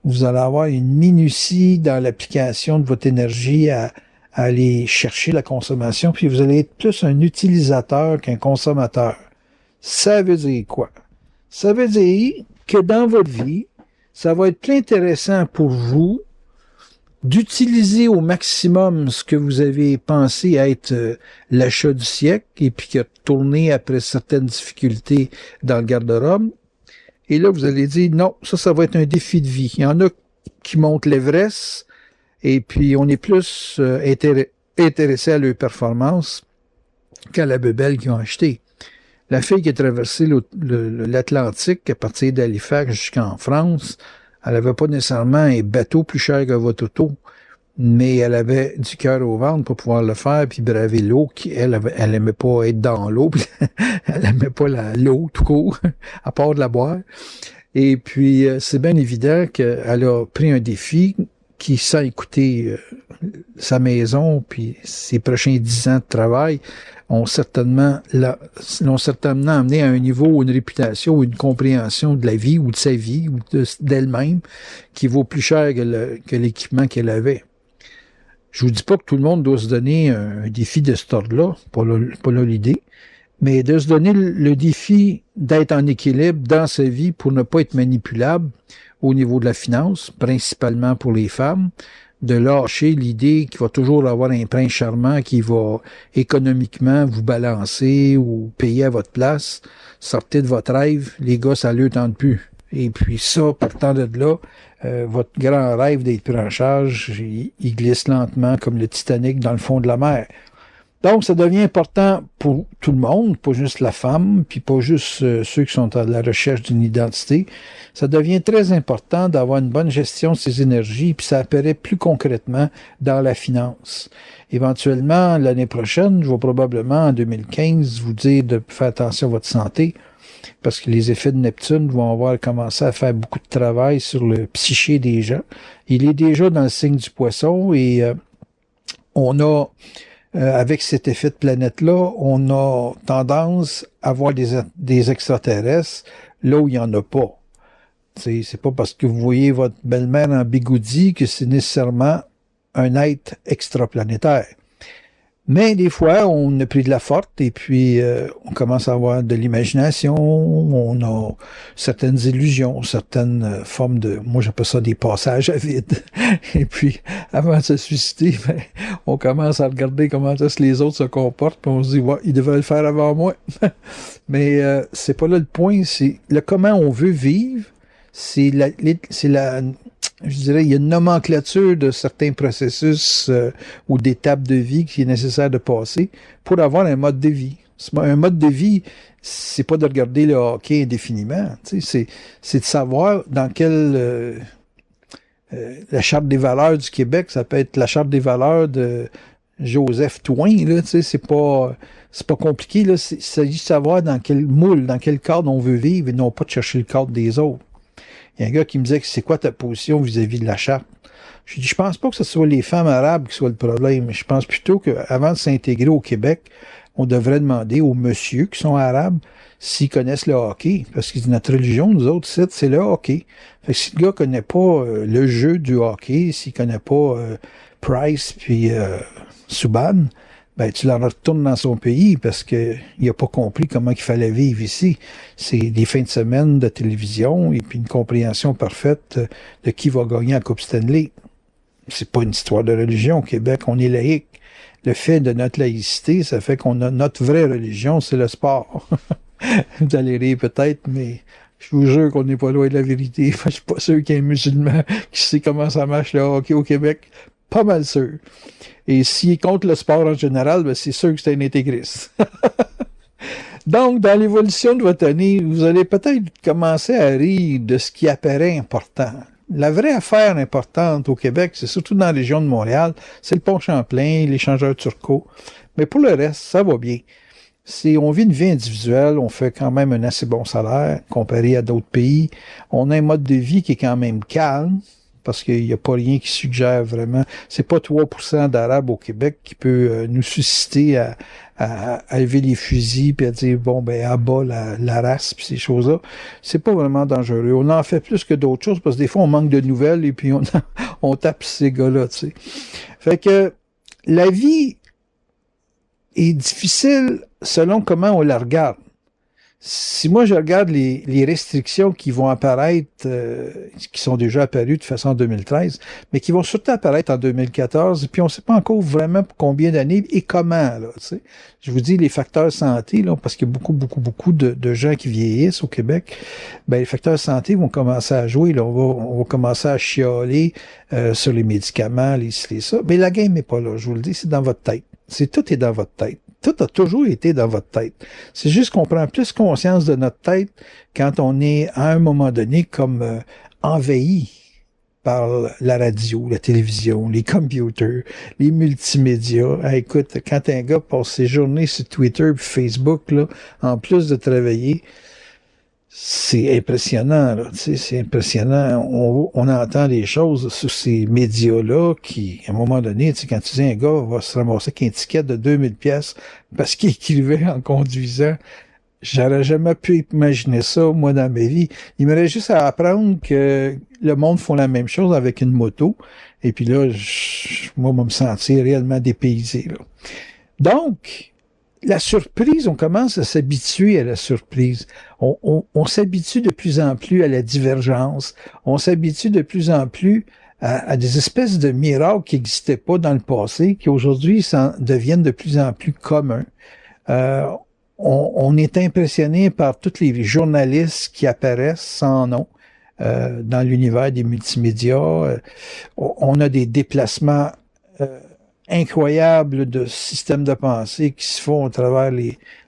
vous allez avoir une minutie dans l'application de votre énergie à aller chercher la consommation, puis vous allez être plus un utilisateur qu'un consommateur. Ça veut dire quoi? Ça veut dire que dans votre vie, ça va être plus intéressant pour vous d'utiliser au maximum ce que vous avez pensé être l'achat du siècle et puis qui a tourné après certaines difficultés dans le garde-robe. Et là, vous allez dire, non, ça va être un défi de vie. Il y en a qui montent l'Everest et puis on est plus intéressé à leur performance qu'à la bebelle qu'ils ont acheté. La fille qui a traversé l'Atlantique à partir d'Halifax jusqu'en France, elle n'avait pas nécessairement un bateau plus cher que votre auto, mais elle avait du cœur au ventre pour pouvoir le faire, puis braver l'eau, elle aimait pas être dans l'eau, elle aimait pas l'eau tout court, à part de la boire. Et puis, c'est bien évident qu'elle a pris un défi qui, sans écouter sa maison, puis ses prochains 10 ans de travail, l'ont certainement amené à un niveau, une réputation, une compréhension de la vie ou de sa vie ou d'elle-même qui vaut plus cher que l'équipement qu'elle avait. Je vous dis pas que tout le monde doit se donner un défi de ce ordre-là, pas là l'idée, mais de se donner le défi d'être en équilibre dans sa vie pour ne pas être manipulable au niveau de la finance, principalement pour les femmes, de lâcher l'idée qu'il va toujours avoir un prince charmant qui va économiquement vous balancer ou payer à votre place. Sortez de votre rêve, les gars, ça ne leur tente plus. Et puis ça, partant de là, votre grand rêve d'être pris en charge, il glisse lentement comme le Titanic dans le fond de la mer. Donc, ça devient important pour tout le monde, pas juste la femme, puis pas juste ceux qui sont à la recherche d'une identité. Ça devient très important d'avoir une bonne gestion de ses énergies, puis ça apparaît plus concrètement dans la finance. Éventuellement, l'année prochaine, je vais probablement, en 2015, vous dire de faire attention à votre santé, parce que les effets de Neptune vont avoir commencé à faire beaucoup de travail sur le psyché des gens. Il est déjà dans le signe du Poisson, et on a... avec cet effet de planète-là, on a tendance à voir des extraterrestres là où il n'y en a pas. C'est pas parce que vous voyez votre belle-mère en bigoudi que c'est nécessairement un être extraplanétaire. Mais des fois, on a pris de la forte et puis on commence à avoir de l'imagination, on a certaines illusions, certaines formes de... Moi, j'appelle ça des passages à vide. Et puis, avant de se suicider, ben, on commence à regarder comment est-ce que les autres se comportent, puis on se dit, ouais, ils devraient le faire avant moi. Mais c'est pas là le point, c'est le comment on veut vivre, c'est je dirais, il y a une nomenclature de certains processus ou d'étapes de vie qui est nécessaire de passer pour avoir un mode de vie. Un mode de vie, c'est pas de regarder le hockey indéfiniment. C'est de savoir dans quelle la Charte des valeurs du Québec, ça peut être la Charte des valeurs de Joseph Twain, là, tu sais, c'est pas compliqué, là, il s'agit de savoir dans quel moule, dans quel cadre on veut vivre et non pas de chercher le cadre des autres. Il y a un gars qui me disait que c'est quoi ta position vis-à-vis de la charte? Je dis, je pense pas que ce soit les femmes arabes qui soient le problème. Je pense plutôt qu'avant de s'intégrer au Québec, on devrait demander aux messieurs qui sont arabes s'ils connaissent le hockey. Parce que notre religion, nous autres, c'est le hockey. Fait que si le gars connaît pas le jeu du hockey, s'il connaît pas Price puis Subban, ben tu l'en retournes dans son pays parce que il a pas compris comment il fallait vivre ici. C'est des fins de semaine de télévision et puis une compréhension parfaite de qui va gagner la Coupe Stanley. C'est pas une histoire de religion. Au Québec, on est laïque. Le fait de notre laïcité, ça fait qu'on a notre vraie religion, c'est le sport. Vous allez rire peut-être, mais je vous jure qu'on n'est pas loin de la vérité. Je suis pas sûr qu'il y ait un musulman qui sait comment ça marche le hockey au Québec. Pas mal sûr. Et s'il est contre le sport en général, ben c'est sûr que c'est un intégriste. Donc, dans l'évolution de votre année, vous allez peut-être commencer à rire de ce qui apparaît important. La vraie affaire importante au Québec, c'est surtout dans la région de Montréal, c'est le pont Champlain, l'échangeur turco. Mais pour le reste, ça va bien. On vit une vie individuelle, on fait quand même un assez bon salaire comparé à d'autres pays. On a un mode de vie qui est quand même calme, parce qu'il n'y a pas rien qui suggère vraiment. C'est pas 3% d'Arabes au Québec qui peut nous susciter à lever les fusils puis à dire bon ben à bas la race puis ces choses-là. C'est pas vraiment dangereux. On en fait plus que d'autres choses parce que des fois on manque de nouvelles et puis on tape ces gars-là, tu sais. Fait que la vie est difficile selon comment on la regarde. Si moi je regarde les restrictions qui vont apparaître, qui sont déjà apparues de façon en 2013, mais qui vont surtout apparaître en 2014, et puis on ne sait pas encore vraiment pour combien d'années et comment, là, tu sais. Je vous dis les facteurs santé, là, parce qu'il y a beaucoup de gens qui vieillissent au Québec, ben les facteurs santé vont commencer à jouer, là, on va commencer à chialer sur les médicaments, ça. Mais la game n'est pas là, je vous le dis, c'est dans votre tête. Tout est dans votre tête. Tout a toujours été dans votre tête. C'est juste qu'on prend plus conscience de notre tête quand on est à un moment donné comme envahi par la radio, la télévision, les computers, les multimédias. Ah, écoute, quand un gars passe ses journées sur Twitter et Facebook, là, en plus de travailler, c'est impressionnant, là, tu sais, c'est impressionnant. On entend des choses sur ces médias-là qui, à un moment donné, tu sais, quand tu dis un gars va se ramasser avec un ticket de 2000 pièces parce qu'il écrivait en conduisant, j'aurais jamais pu imaginer ça, moi, dans ma vie. Il m'aurait juste à apprendre que le monde font la même chose avec une moto. Et puis là, moi, je vais me sentir réellement dépaysé, là. Donc, la surprise, on commence à s'habituer à la surprise. On s'habitue de plus en plus à la divergence. On s'habitue de plus en plus à des espèces de miracles qui n'existaient pas dans le passé, qui aujourd'hui deviennent de plus en plus communs. On est impressionné par tous les journalistes qui apparaissent sans nom dans l'univers des multimédias. On a des déplacements incroyables de systèmes de pensée qui se font à travers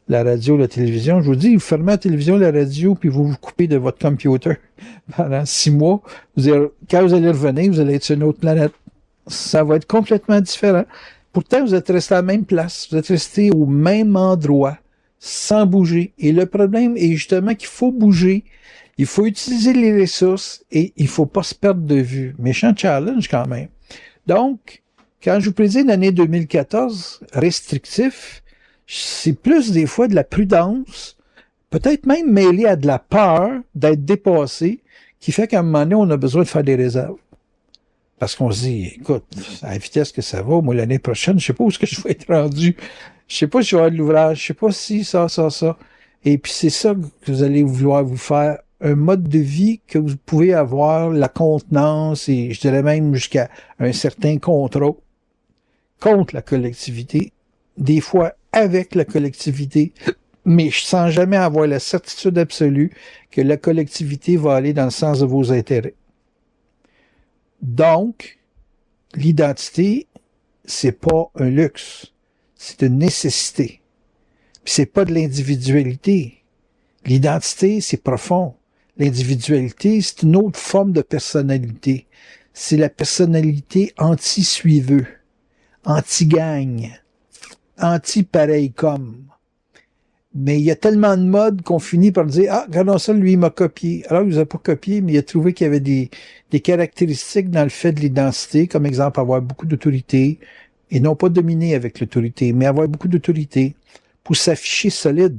la radio, la télévision. Je vous dis, vous fermez la télévision, la radio, puis vous vous coupez de votre computer pendant 6 mois. Quand vous allez revenir, vous allez être sur une autre planète. Ça va être complètement différent. Pourtant, vous êtes resté à la même place. Vous êtes resté au même endroit, sans bouger. Et le problème est justement qu'il faut bouger. Il faut utiliser les ressources et il faut pas se perdre de vue. Méchant challenge quand même. Donc, quand je vous prédis l'année 2014 restrictif, c'est plus des fois de la prudence, peut-être même mêlé à de la peur d'être dépassé, qui fait qu'à un moment donné, on a besoin de faire des réserves. Parce qu'on se dit, écoute, à la vitesse que ça va, moi, l'année prochaine, je sais pas où est-ce que je vais être rendu. Je sais pas si je vais avoir de l'ouvrage, je sais pas si ça. Et puis c'est ça que vous allez vouloir vous faire, un mode de vie que vous pouvez avoir, la contenance et je dirais même jusqu'à un certain contrôle contre la collectivité, des fois avec la collectivité, mais sans jamais avoir la certitude absolue que la collectivité va aller dans le sens de vos intérêts. Donc, l'identité, c'est pas un luxe, c'est une nécessité. Puis c'est pas de l'individualité. L'identité, c'est profond. L'individualité, c'est une autre forme de personnalité. c'est la personnalité anti-suiveux, anti-gang, anti-pareil comme. Mais il y a tellement de modes qu'on finit par dire « Ah, regardons ça, lui, il m'a copié. » Alors, il vous a pas copié, mais il a trouvé qu'il y avait des caractéristiques dans le fait de l'identité, comme exemple, avoir beaucoup d'autorité, et non pas dominer avec l'autorité, mais avoir beaucoup d'autorité pour s'afficher solide,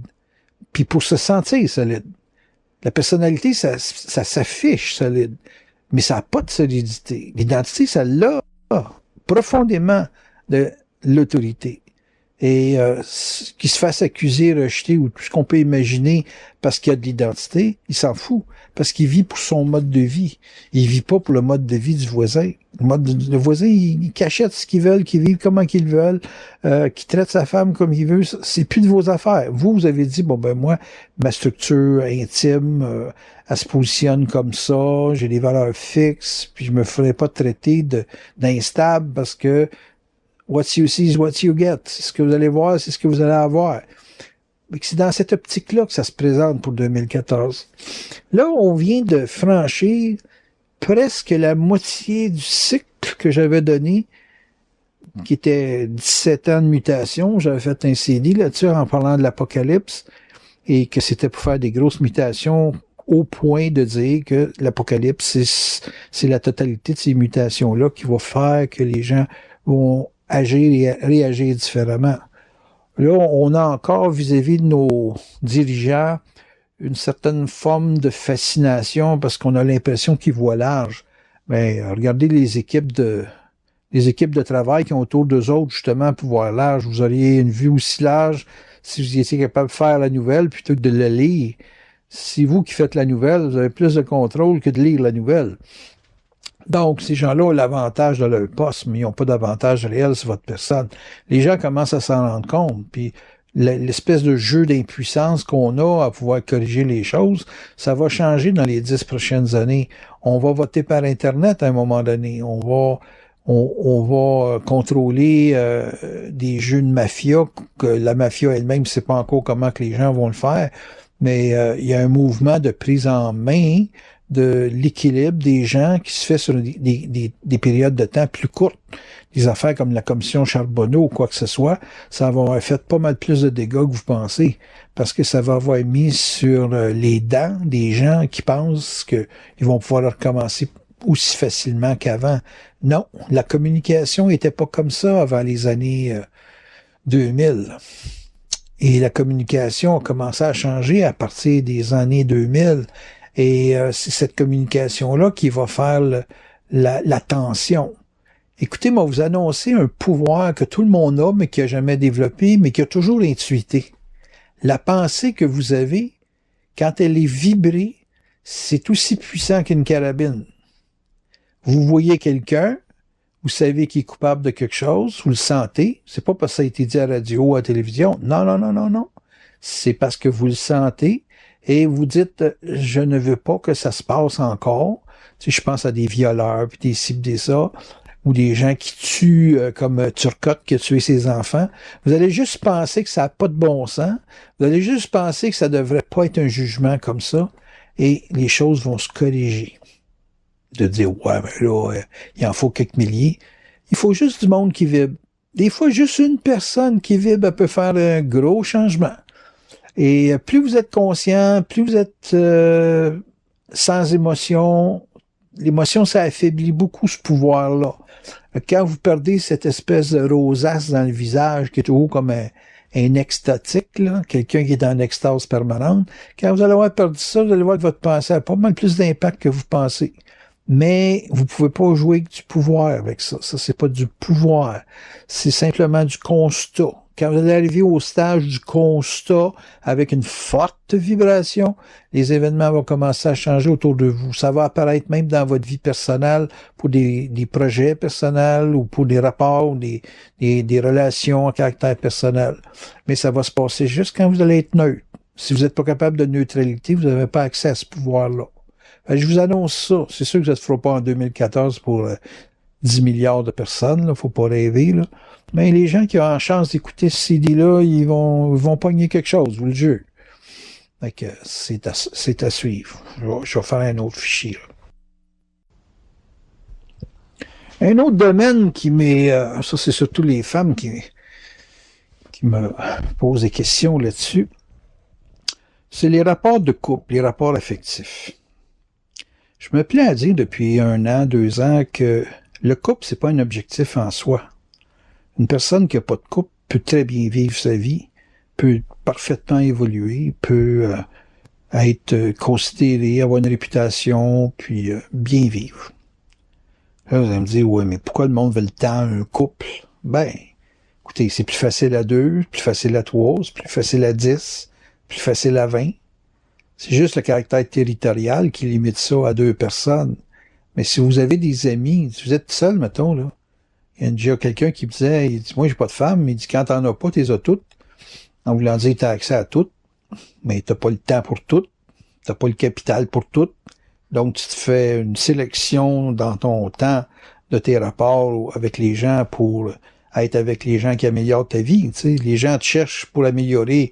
puis pour se sentir solide. La personnalité, ça s'affiche solide, mais ça n'a pas de solidité. L'identité, ça l'a profondément de l'autorité. Et qu'il se fasse accuser, rejeter ou tout ce qu'on peut imaginer parce qu'il y a de l'identité, il s'en fout. Parce qu'il vit pour son mode de vie. Il vit pas pour le mode de vie du voisin. Le voisin, il cachette ce qu'il veut, qu'il vive comment qu'il veut, qu'il traite sa femme comme il veut. C'est plus de vos affaires. Vous avez dit, bon ben moi, ma structure intime, elle se positionne comme ça, j'ai des valeurs fixes, puis je me ferai pas traiter d'instable parce que what you see is what you get. C'est ce que vous allez voir, c'est ce que vous allez avoir. Mais c'est dans cette optique-là que ça se présente pour 2014. Là, on vient de franchir presque la moitié du cycle que j'avais donné, qui était 17 ans de mutation. J'avais fait un CD là-dessus en parlant de l'apocalypse et que c'était pour faire des grosses mutations au point de dire que l'apocalypse, c'est la totalité de ces mutations-là qui va faire que les gens vont agir et réagir différemment. Là, on a encore vis-à-vis de nos dirigeants une certaine forme de fascination parce qu'on a l'impression qu'ils voient large. Mais regardez les équipes de travail qui ont autour d'eux autres, justement, pour voir large. Vous auriez une vue aussi large si vous étiez capable de faire la nouvelle plutôt que de la lire. Si vous qui faites la nouvelle, vous avez plus de contrôle que de lire la nouvelle. Donc, ces gens-là ont l'avantage de leur poste, mais ils n'ont pas d'avantage réel sur votre personne. Les gens commencent à s'en rendre compte, puis l'espèce de jeu d'impuissance qu'on a à pouvoir corriger les choses, ça va changer dans les 10 prochaines années. On va voter par Internet à un moment donné. On va contrôler des jeux de mafia, que la mafia elle-même ne sait pas encore comment que les gens vont le faire, mais il y a un mouvement de prise en main de l'équilibre des gens qui se fait sur des périodes de temps plus courtes. Des affaires comme la commission Charbonneau ou quoi que ce soit, ça va avoir fait pas mal plus de dégâts que vous pensez, parce que ça va avoir mis sur les dents des gens qui pensent qu'ils vont pouvoir recommencer aussi facilement qu'avant. Non, la communication était pas comme ça avant les années 2000. Et la communication a commencé à changer à partir des années 2000. Et c'est cette communication-là qui va faire la tension. Écoutez, moi, vous annoncer un pouvoir que tout le monde a, mais qui n'a jamais développé, mais qui a toujours intuité. La pensée que vous avez, quand elle est vibrée, c'est aussi puissant qu'une carabine. Vous voyez quelqu'un, vous savez qu'il est coupable de quelque chose, vous le sentez, c'est pas parce que ça a été dit à la radio ou à la télévision. Non, non, non, non, non. C'est parce que vous le sentez, et vous dites, je ne veux pas que ça se passe encore. Tu sais, je pense à des violeurs, puis des cibles, des ça, ou des gens qui tuent, comme Turcotte qui a tué ses enfants. Vous allez juste penser que ça n'a pas de bon sens. Vous allez juste penser que ça devrait pas être un jugement comme ça, et les choses vont se corriger. De dire, ouais, ben là, il en faut quelques milliers. Il faut juste du monde qui vibre. Des fois, juste une personne qui vibre, elle peut faire un gros changement. Et plus vous êtes conscient, plus vous êtes sans émotion, l'émotion, ça affaiblit beaucoup ce pouvoir-là. Quand vous perdez cette espèce de rosace dans le visage, qui est toujours comme un extatique, là, quelqu'un qui est en extase permanente, quand vous allez avoir perdu ça, vous allez voir que votre pensée a pas mal plus d'impact que vous pensez. Mais vous pouvez pas jouer avec du pouvoir avec ça. Ça, c'est pas du pouvoir. C'est simplement du constat. Quand vous allez arriver au stage du constat avec une forte vibration, les événements vont commencer à changer autour de vous. Ça va apparaître même dans votre vie personnelle pour des projets personnels ou pour des rapports ou des relations à caractère personnel. Mais ça va se passer juste quand vous allez être neutre. Si vous n'êtes pas capable de neutralité, vous n'avez pas accès à ce pouvoir-là. Je vous annonce ça. C'est sûr que ça ne se fera pas en 2014 pour 10 milliards de personnes. Il ne faut pas rêver. Là. Mais les gens qui ont la chance d'écouter ce CD-là, ils vont pogner quelque chose, je vous le jure. C'est à suivre. Je vais faire un autre fichier. Là. Un autre domaine qui m'est... ça, c'est surtout les femmes qui me posent des questions là-dessus. C'est les rapports de couple, les rapports affectifs. Je me plais à dire depuis 1 an, 2 ans que le couple, c'est pas un objectif en soi. Une personne qui n'a pas de couple peut très bien vivre sa vie, peut parfaitement évoluer, peut être considéré, avoir une réputation, puis bien vivre. Là, vous allez me dire, ouais, mais pourquoi le monde veut le temps un couple? Ben, écoutez, c'est plus facile à 2, plus facile à 3, c'est plus facile à 10, plus facile à 20. C'est juste le caractère territorial qui limite ça à 2 personnes. Mais si vous avez des amis, si vous êtes seul, mettons, là, il y a déjà quelqu'un qui me disait, il dit, moi, j'ai pas de femme, mais il dit, quand t'en as pas, t'es as toutes. En voulant dire, t'as accès à toutes, mais t'as pas le temps pour toutes, t'as pas le capital pour toutes. Donc, tu te fais une sélection dans ton temps de tes rapports avec les gens pour être avec les gens qui améliorent ta vie. Tu sais, les gens te cherchent pour améliorer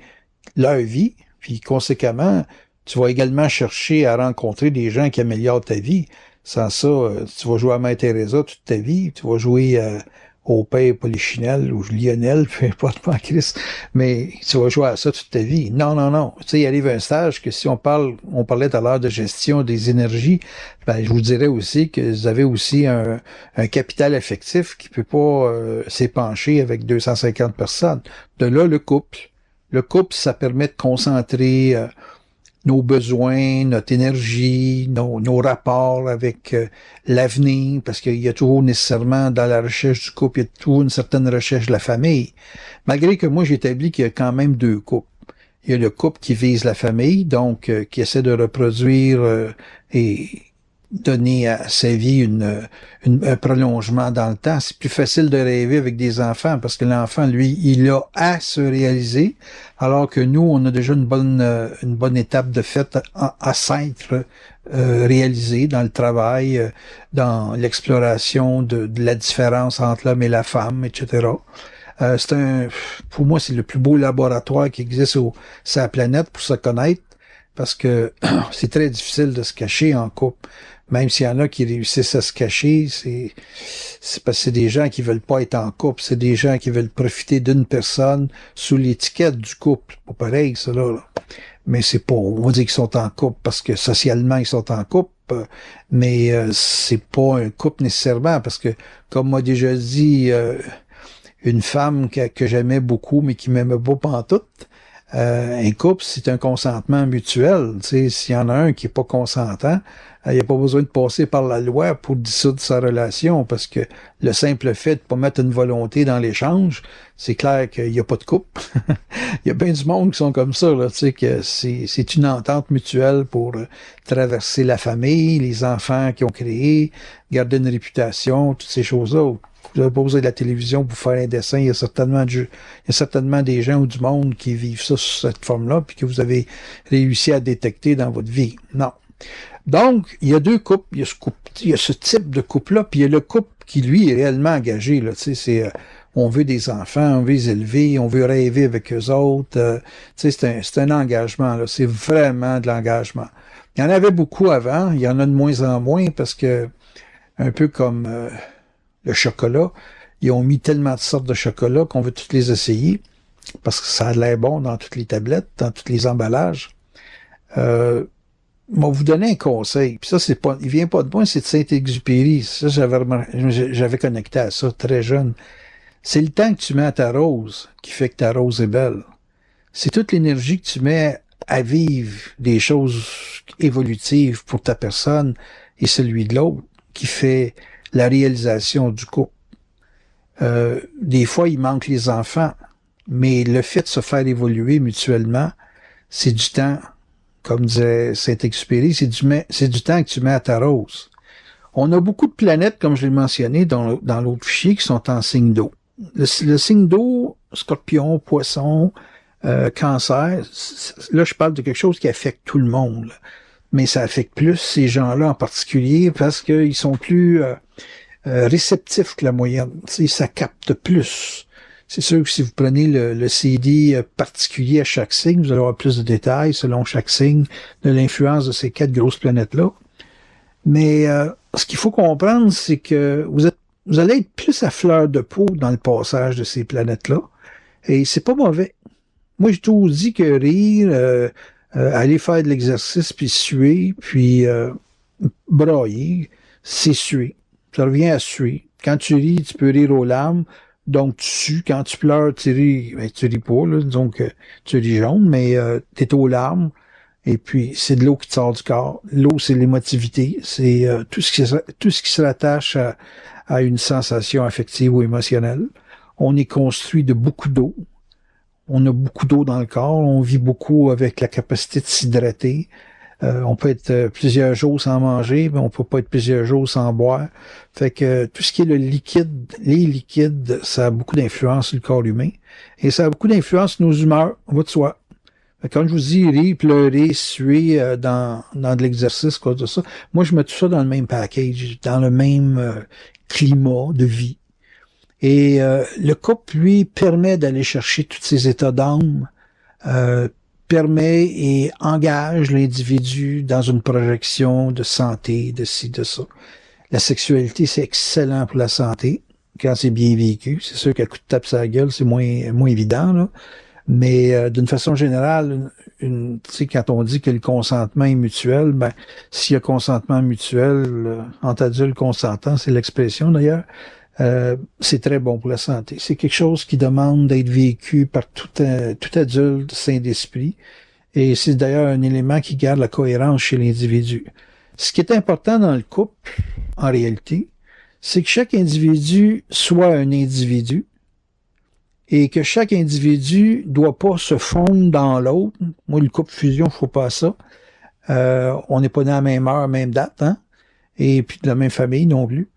leur vie, puis conséquemment, tu vas également chercher à rencontrer des gens qui améliorent ta vie. Sans ça, tu vas jouer à Mère Teresa toute ta vie, tu vas jouer au père Polichinelle ou Lionel, peu importe pas Christ, mais tu vas jouer à ça toute ta vie. Non, non, non. Tu sais, il arrive un stage que si on parlait tout à l'heure de gestion des énergies, ben, je vous dirais aussi que vous avez aussi un capital affectif qui peut pas s'épancher avec 250 personnes. De là, le couple. Le couple, ça permet de concentrer nos besoins, notre énergie, nos rapports avec l'avenir, parce qu'il y a toujours nécessairement dans la recherche du couple, il y a toujours une certaine recherche de la famille. Malgré que moi, j'établis qu'il y a quand même 2 couples. Il y a le couple qui vise la famille, donc qui essaie de reproduire et donner à sa vie un prolongement dans le temps. C'est plus facile de rêver avec des enfants parce que l'enfant, lui, il a à se réaliser, alors que nous, on a déjà une bonne étape de fait à s'être réalisé dans le travail, dans l'exploration de la différence entre l'homme et la femme, etc. Pour moi, c'est le plus beau laboratoire qui existe sur la planète pour se connaître, parce que c'est très difficile de se cacher en couple. Même s'il y en a qui réussissent à se cacher, c'est parce que c'est des gens qui veulent pas être en couple, c'est des gens qui veulent profiter d'une personne sous l'étiquette du couple. Pas pareil, ça là. Mais c'est pas, on va dire qu'ils sont en couple parce que socialement ils sont en couple, mais c'est pas un couple nécessairement parce que, comme m'a déjà dit une femme que j'aimais beaucoup mais qui m'aimait pas pantoute, un couple, c'est un consentement mutuel. Tu sais, s'il y en a un qui est pas consentant, il n'y a pas besoin de passer par la loi pour dissoudre sa relation, parce que le simple fait de pas mettre une volonté dans l'échange, c'est clair qu'il n'y a pas de couple. Il y a bien du monde qui sont comme ça, là, tu sais, que c'est une entente mutuelle pour traverser la famille, les enfants qu'ils ont créés, garder une réputation, toutes ces choses-là. Vous n'avez pas besoin de la télévision pour faire un dessin. Il y a certainement des gens ou du monde qui vivent ça sous cette forme-là, puis que vous avez réussi à détecter dans votre vie. Non. Donc, il y a 2 couples. Il y a ce type de couple-là, puis il y a le couple qui, lui, est réellement engagé. Là. Tu sais, c'est on veut des enfants, on veut les élever, on veut rêver avec eux autres. Tu sais, c'est un engagement. Là. C'est vraiment de l'engagement. Il y en avait beaucoup avant. Il y en a de moins en moins parce que, un peu comme le chocolat, ils ont mis tellement de sortes de chocolat qu'on veut toutes les essayer parce que ça a l'air bon dans toutes les tablettes, dans tous les emballages. Moi, vous donner un conseil, puis ça, c'est pas, il vient pas de moi, c'est de Saint-Exupéry. Ça, j'avais connecté à ça très jeune. C'est le temps que tu mets à ta rose qui fait que ta rose est belle. C'est toute l'énergie que tu mets à vivre des choses évolutives pour ta personne et celui de l'autre qui fait la réalisation du couple. Des fois, il manque les enfants, mais le fait de se faire évoluer mutuellement, c'est du temps, comme disait Saint-Exupéry, c'est du temps que tu mets à ta rose. On a beaucoup de planètes, comme je l'ai mentionné dans l'autre fichier, qui sont en signe d'eau. Le signe d'eau, Scorpion, Poisson, Cancer, là, je parle de quelque chose qui affecte tout le monde, là. Mais ça affecte plus ces gens-là en particulier parce qu'ils sont plus réceptifs que la moyenne. T'sais, ça capte plus. C'est sûr que si vous prenez le CD particulier à chaque signe, vous allez avoir plus de détails selon chaque signe de l'influence de ces 4 grosses planètes-là. Mais ce qu'il faut comprendre, c'est que vous allez être plus à fleur de peau dans le passage de ces planètes-là. Et c'est pas mauvais. Moi, j'ai toujours dit que rire, aller faire de l'exercice, puis suer, puis brailler, c'est suer. Ça revient à suer. Quand tu ris, tu peux rire aux larmes, donc tu sues. Quand tu pleures, tu ris, ben, tu ris pas, là, donc tu ris jaune, mais t'es aux larmes. Et puis, c'est de l'eau qui te sort du corps. L'eau, c'est l'émotivité. C'est tout ce qui se rattache à une sensation affective ou émotionnelle. On est construit de beaucoup d'eau. On a beaucoup d'eau dans le corps. On vit beaucoup avec la capacité de s'hydrater. On peut être plusieurs jours sans manger, mais on peut pas être plusieurs jours sans boire. Fait que tout ce qui est le liquide, les liquides, ça a beaucoup d'influence sur le corps humain. Et ça a beaucoup d'influence sur nos humeurs. On va de soi. Quand je vous dis rire, pleurer, suer dans de l'exercice, quoi de ça, moi je mets tout ça dans le même package, dans le même climat de vie. Et le couple, lui, permet d'aller chercher tous ces états d'âme, permet et engage l'individu dans une projection de santé, de ci, de ça. La sexualité, c'est excellent pour la santé, quand c'est bien vécu. C'est sûr qu'à coup de tape sur la gueule, c'est moins évident, là. Mais d'une façon générale, tu sais, quand on dit que le consentement est mutuel, ben s'il y a consentement mutuel, entre adultes consentants, c'est l'expression d'ailleurs, c'est très bon pour la santé. C'est quelque chose qui demande d'être vécu par tout adulte sain d'esprit. Et c'est d'ailleurs un élément qui garde la cohérence chez l'individu. Ce qui est important dans le couple, en réalité, c'est que chaque individu soit un individu, et que chaque individu doit pas se fondre dans l'autre. Moi, le couple fusion, faut pas ça. On n'est pas dans la même heure, même date, hein? Et puis de la même famille non plus.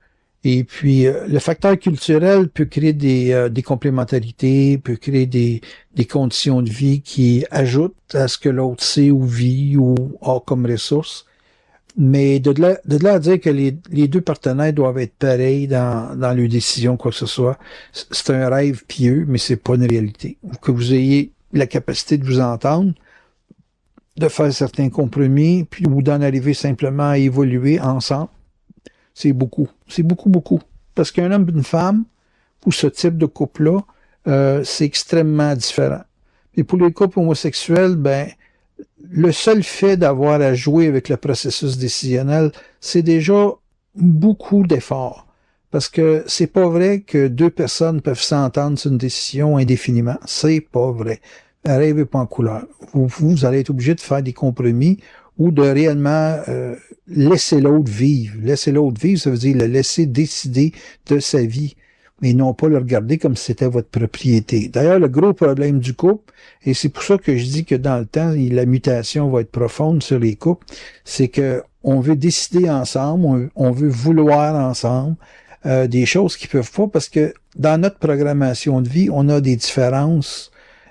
Et puis, le facteur culturel peut créer des complémentarités, peut créer des conditions de vie qui ajoutent à ce que l'autre sait ou vit ou a comme ressources. Mais de là à dire que les deux partenaires doivent être pareils dans leurs décisions, quoi que ce soit, c'est un rêve pieux, mais c'est pas une réalité. Que vous ayez la capacité de vous entendre, de faire certains compromis, puis ou d'en arriver simplement à évoluer ensemble, c'est beaucoup. C'est beaucoup, beaucoup. Parce qu'un homme et une femme, pour ce type de couple-là, c'est extrêmement différent. Et pour les couples homosexuels, ben, le seul fait d'avoir à jouer avec le processus décisionnel, c'est déjà beaucoup d'efforts. Parce que c'est pas vrai que deux personnes peuvent s'entendre sur une décision indéfiniment. C'est pas vrai. Rêvez pas en couleur. Vous allez être obligé de faire des compromis ou de réellement laisser l'autre vivre. Laisser l'autre vivre, ça veut dire le laisser décider de sa vie, mais non pas le regarder comme si c'était votre propriété. D'ailleurs, le gros problème du couple, et c'est pour ça que je dis que dans le temps, la mutation va être profonde sur les couples, c'est que on veut décider ensemble, on veut vouloir ensemble des choses qui peuvent pas, parce que dans notre programmation de vie, on a des différences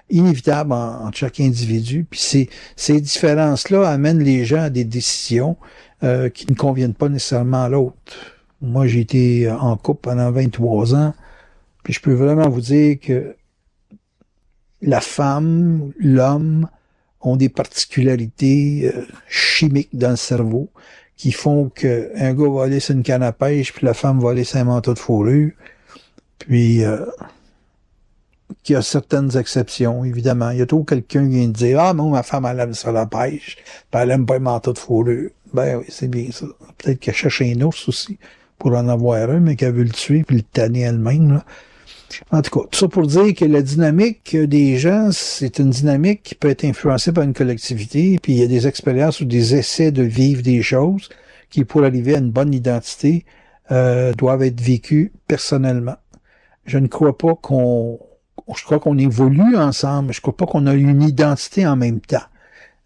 inévitables entre chaque individu, puis ces différences-là amènent les gens à des décisions qui ne conviennent pas nécessairement à l'autre. Moi, j'ai été en couple pendant 23 ans, puis je peux vraiment vous dire que la femme, l'homme ont des particularités chimiques dans le cerveau qui font qu'un gars va aller sur une canne à pêche, puis la femme va aller sur un manteau de fourrure, puis qu'il y a certaines exceptions, évidemment. Il y a toujours quelqu'un qui vient de dire « Ah non, ma femme, elle aime ça la pêche, puis elle aime pas le manteau de fourrure. » Ben oui, c'est bien ça. Peut-être qu'elle cherche un ours aussi pour en avoir un, mais qu'elle veut le tuer puis le tanner elle-même, là. En tout cas, tout ça pour dire que la dynamique des gens, c'est une dynamique qui peut être influencée par une collectivité, puis il y a des expériences ou des essais de vivre des choses qui, pour arriver à une bonne identité, doivent être vécues personnellement. Je ne crois pas je crois qu'on évolue ensemble, je crois pas qu'on a une identité en même temps.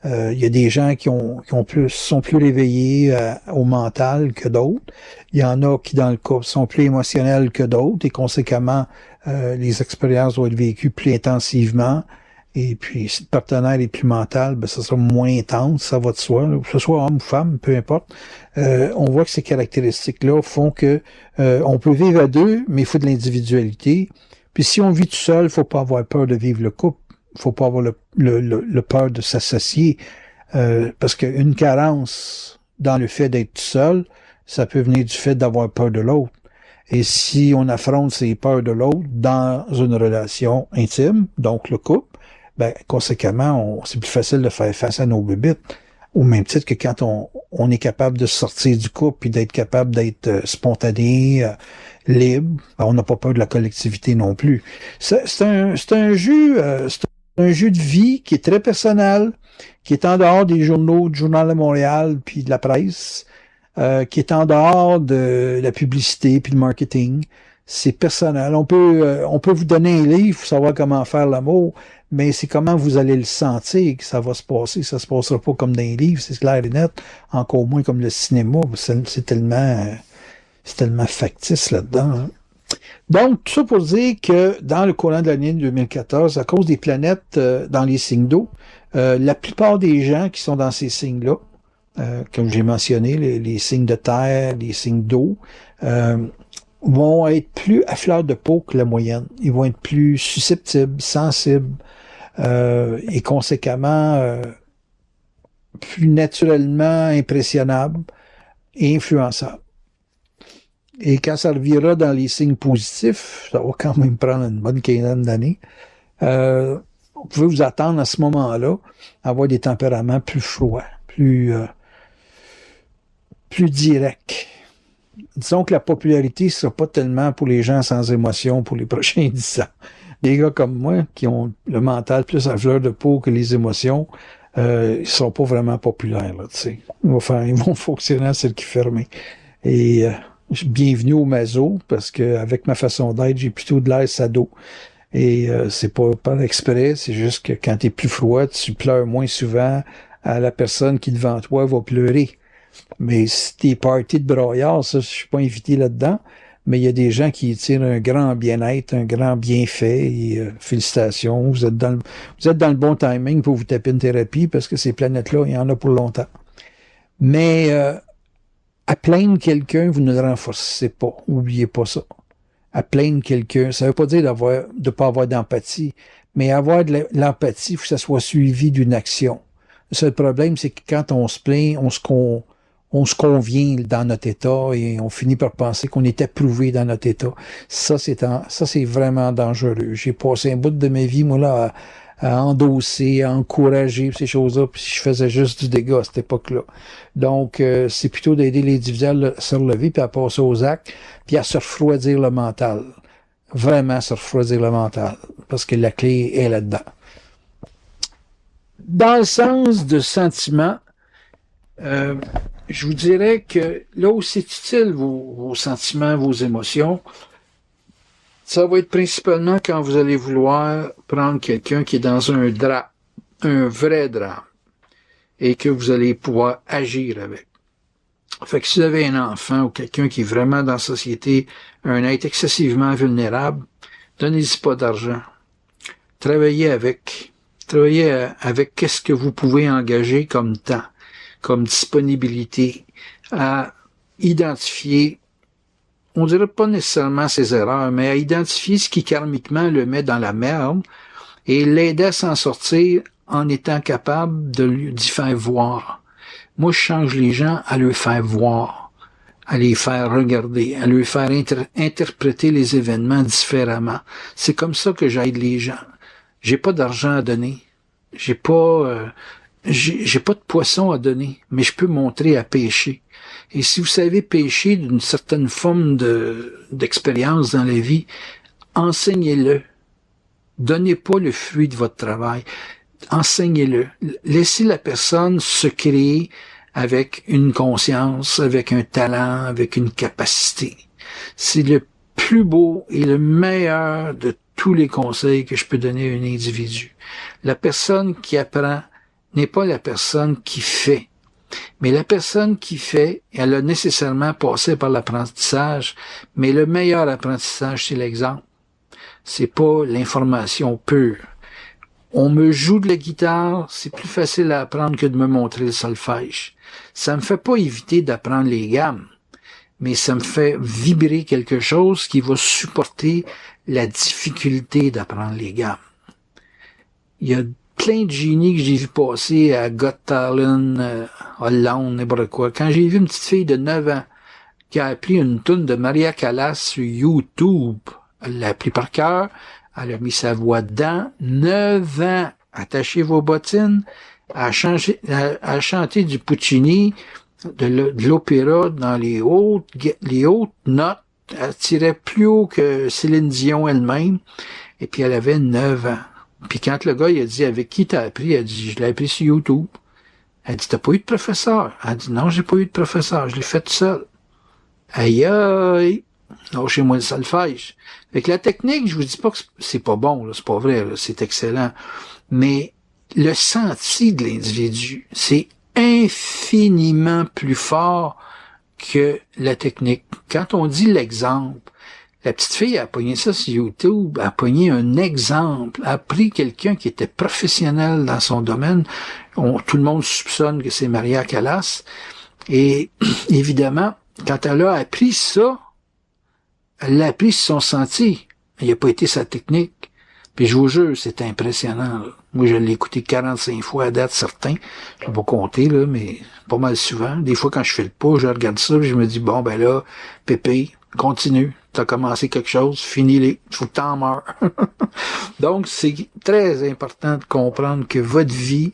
Il y a des gens qui sont plus réveillés au mental que d'autres. Il y en a qui, dans le couple, sont plus émotionnels que d'autres et conséquemment, les expériences doivent être vécues plus intensivement. Et puis, si le partenaire est plus mental, ben, ça sera moins intense, ça va de soi. Là, que ce soit homme ou femme, peu importe. On voit que ces caractéristiques-là font que on peut vivre à deux, mais il faut de l'individualité. Puis si on vit tout seul, il faut pas avoir peur de vivre le couple. Il faut pas avoir le peur de s'associer. Parce qu'une carence dans le fait d'être seul, ça peut venir du fait d'avoir peur de l'autre. Et si on affronte ces peurs de l'autre dans une relation intime, donc le couple, ben, conséquemment, c'est plus facile de faire face à nos bébites. Au même titre que quand on est capable de sortir du couple puis d'être capable d'être spontané, libre, ben, on n'a pas peur de la collectivité non plus. C'est un jeu de vie qui est très personnel, qui est en dehors des journaux, du Journal de Montréal puis de la presse, qui est en dehors de la publicité puis le marketing. C'est personnel. On peut vous donner un livre pour savoir comment faire l'amour, mais c'est comment vous allez le sentir que ça va se passer. Ça se passera pas comme dans les livres, c'est clair et net, encore moins comme le cinéma. C'est tellement factice là-dedans. Hein. Donc, tout ça pour dire que dans le courant de l'année 2014, à cause des planètes dans les signes d'eau, la plupart des gens qui sont dans ces signes-là, comme j'ai mentionné, les signes de terre, les signes d'eau, vont être plus à fleur de peau que la moyenne. Ils vont être plus susceptibles, sensibles et conséquemment plus naturellement impressionnables et influençables. Et quand ça reviendra dans les signes positifs, ça va quand même prendre une bonne quinzaine d'années, vous pouvez vous attendre à ce moment-là à avoir des tempéraments plus froids, plus directs. Disons que la popularité ne sera pas tellement pour les gens sans émotion pour les prochains 10 ans. Les gars comme moi, qui ont le mental plus à fleur de peau que les émotions, ils ne seront pas vraiment populaires. Là, ils vont fonctionner à circuit fermé. Et bienvenue au maso, parce qu'avec ma façon d'être, j'ai plutôt de l'air sado. Et c'est pas par exprès, c'est juste que quand tu es plus froid, tu pleures moins souvent à la personne qui devant toi va pleurer. Mais si t'es party de broyard, ça, je suis pas invité là-dedans, mais il y a des gens qui tirent un grand bien-être, un grand bienfait, et félicitations, vous êtes dans le bon timing pour vous taper une thérapie, parce que ces planètes-là, il y en a pour longtemps. Mais à plaindre quelqu'un, vous ne le renforcez pas, oubliez pas ça. À plaindre quelqu'un, ça veut pas dire de pas avoir d'empathie, mais avoir de l'empathie, il faut que ça soit suivi d'une action. Le seul problème, c'est que quand on se plaint, on se convient dans notre état et on finit par penser qu'on est approuvé dans notre état. Ça, c'est vraiment dangereux. J'ai passé un bout de ma vie, moi, là, à endosser, à encourager ces choses-là, puis je faisais juste du dégât à cette époque-là. Donc, c'est plutôt d'aider les individus à se relever, puis à passer aux actes, puis à se refroidir le mental. Vraiment se refroidir le mental, parce que la clé est là-dedans. Dans le sens de sentiment, je vous dirais que là où c'est utile, vos sentiments, vos émotions, ça va être principalement quand vous allez vouloir prendre quelqu'un qui est dans un drame, un vrai drame, et que vous allez pouvoir agir avec. Fait que si vous avez un enfant ou quelqu'un qui est vraiment dans la société, un être excessivement vulnérable, donnez-y pas d'argent. Travaillez avec qu'est-ce que vous pouvez engager comme temps, comme disponibilité, à identifier, on dirait pas nécessairement ses erreurs, mais à identifier ce qui karmiquement le met dans la merde et l'aider à s'en sortir en étant capable d'y faire voir. Moi, je change les gens à leur faire voir, à les faire regarder, à leur faire interpréter les événements différemment. C'est comme ça que j'aide les gens. J'ai pas d'argent à donner. J'ai pas de poisson à donner, mais je peux montrer à pêcher. Et si vous savez pêcher d'une certaine forme d'expérience dans la vie, enseignez-le. Donnez pas le fruit de votre travail. Enseignez-le. Laissez la personne se créer avec une conscience, avec un talent, avec une capacité. C'est le plus beau et le meilleur de tous les conseils que je peux donner à un individu. La personne qui apprend n'est pas la personne qui fait. Mais la personne qui fait, elle a nécessairement passé par l'apprentissage, mais le meilleur apprentissage, c'est l'exemple. C'est pas l'information pure. On me joue de la guitare, c'est plus facile à apprendre que de me montrer le solfège. Ça me fait pas éviter d'apprendre les gammes, mais ça me fait vibrer quelque chose qui va supporter la difficulté d'apprendre les gammes. Il y a plein de génies que j'ai vu passer à Got Talent, Hollande, n'importe quoi. Quand j'ai vu une petite fille de 9 ans qui a appris une toune de Maria Callas sur YouTube. Elle l'a appris par cœur, elle a mis sa voix dedans, 9 ans, attachez vos bottines, à chanter du Puccini, de l'opéra dans les hautes notes, elle tirait plus haut que Céline Dion elle-même, et puis elle avait 9 ans. Puis quand le gars, il a dit, avec qui t'as appris? Elle a dit, je l'ai appris sur YouTube. Elle dit, t'as pas eu de professeur? Elle a dit, non, j'ai pas eu de professeur, je l'ai fait tout seul. Aïe aïe! Lâchez-moi le solfège. Fait que la technique, je vous dis pas que c'est pas bon, là, c'est pas vrai, là, c'est excellent. Mais le senti de l'individu, c'est infiniment plus fort que la technique. Quand on dit l'exemple, la petite fille a pogné ça sur YouTube, a pogné un exemple, a pris quelqu'un qui était professionnel dans son domaine. Tout le monde soupçonne que c'est Maria Callas. Et évidemment, quand elle a appris ça, elle l'a appris sur son senti. Il n'a pas été sa technique. Puis je vous jure, c'est impressionnant. Là. Moi, je l'ai écouté 45 fois à date, certains. Je ne vais pas compter, là, mais pas mal souvent. Des fois, quand je fais le pas, je regarde ça et je me dis, bon, ben là, Pépé, continue. T'as commencé quelque chose, finis-les. Il faut que t'en meurs. Donc, c'est très important de comprendre que votre vie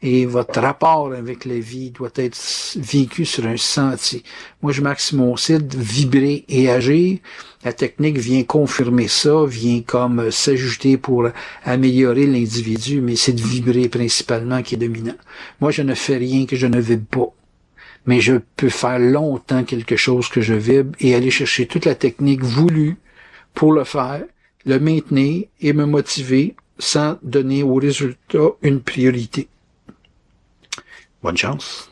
et votre rapport avec la vie doit être vécu sur un sentier. Moi, je maxe mon site, vibrer et agir. La technique vient confirmer ça, vient comme s'ajouter pour améliorer l'individu, mais c'est de vibrer principalement qui est dominant. Moi, je ne fais rien que je ne vibre pas. Mais je peux faire longtemps quelque chose que je vibre et aller chercher toute la technique voulue pour le faire, le maintenir et me motiver sans donner au résultat une priorité. Bonne chance.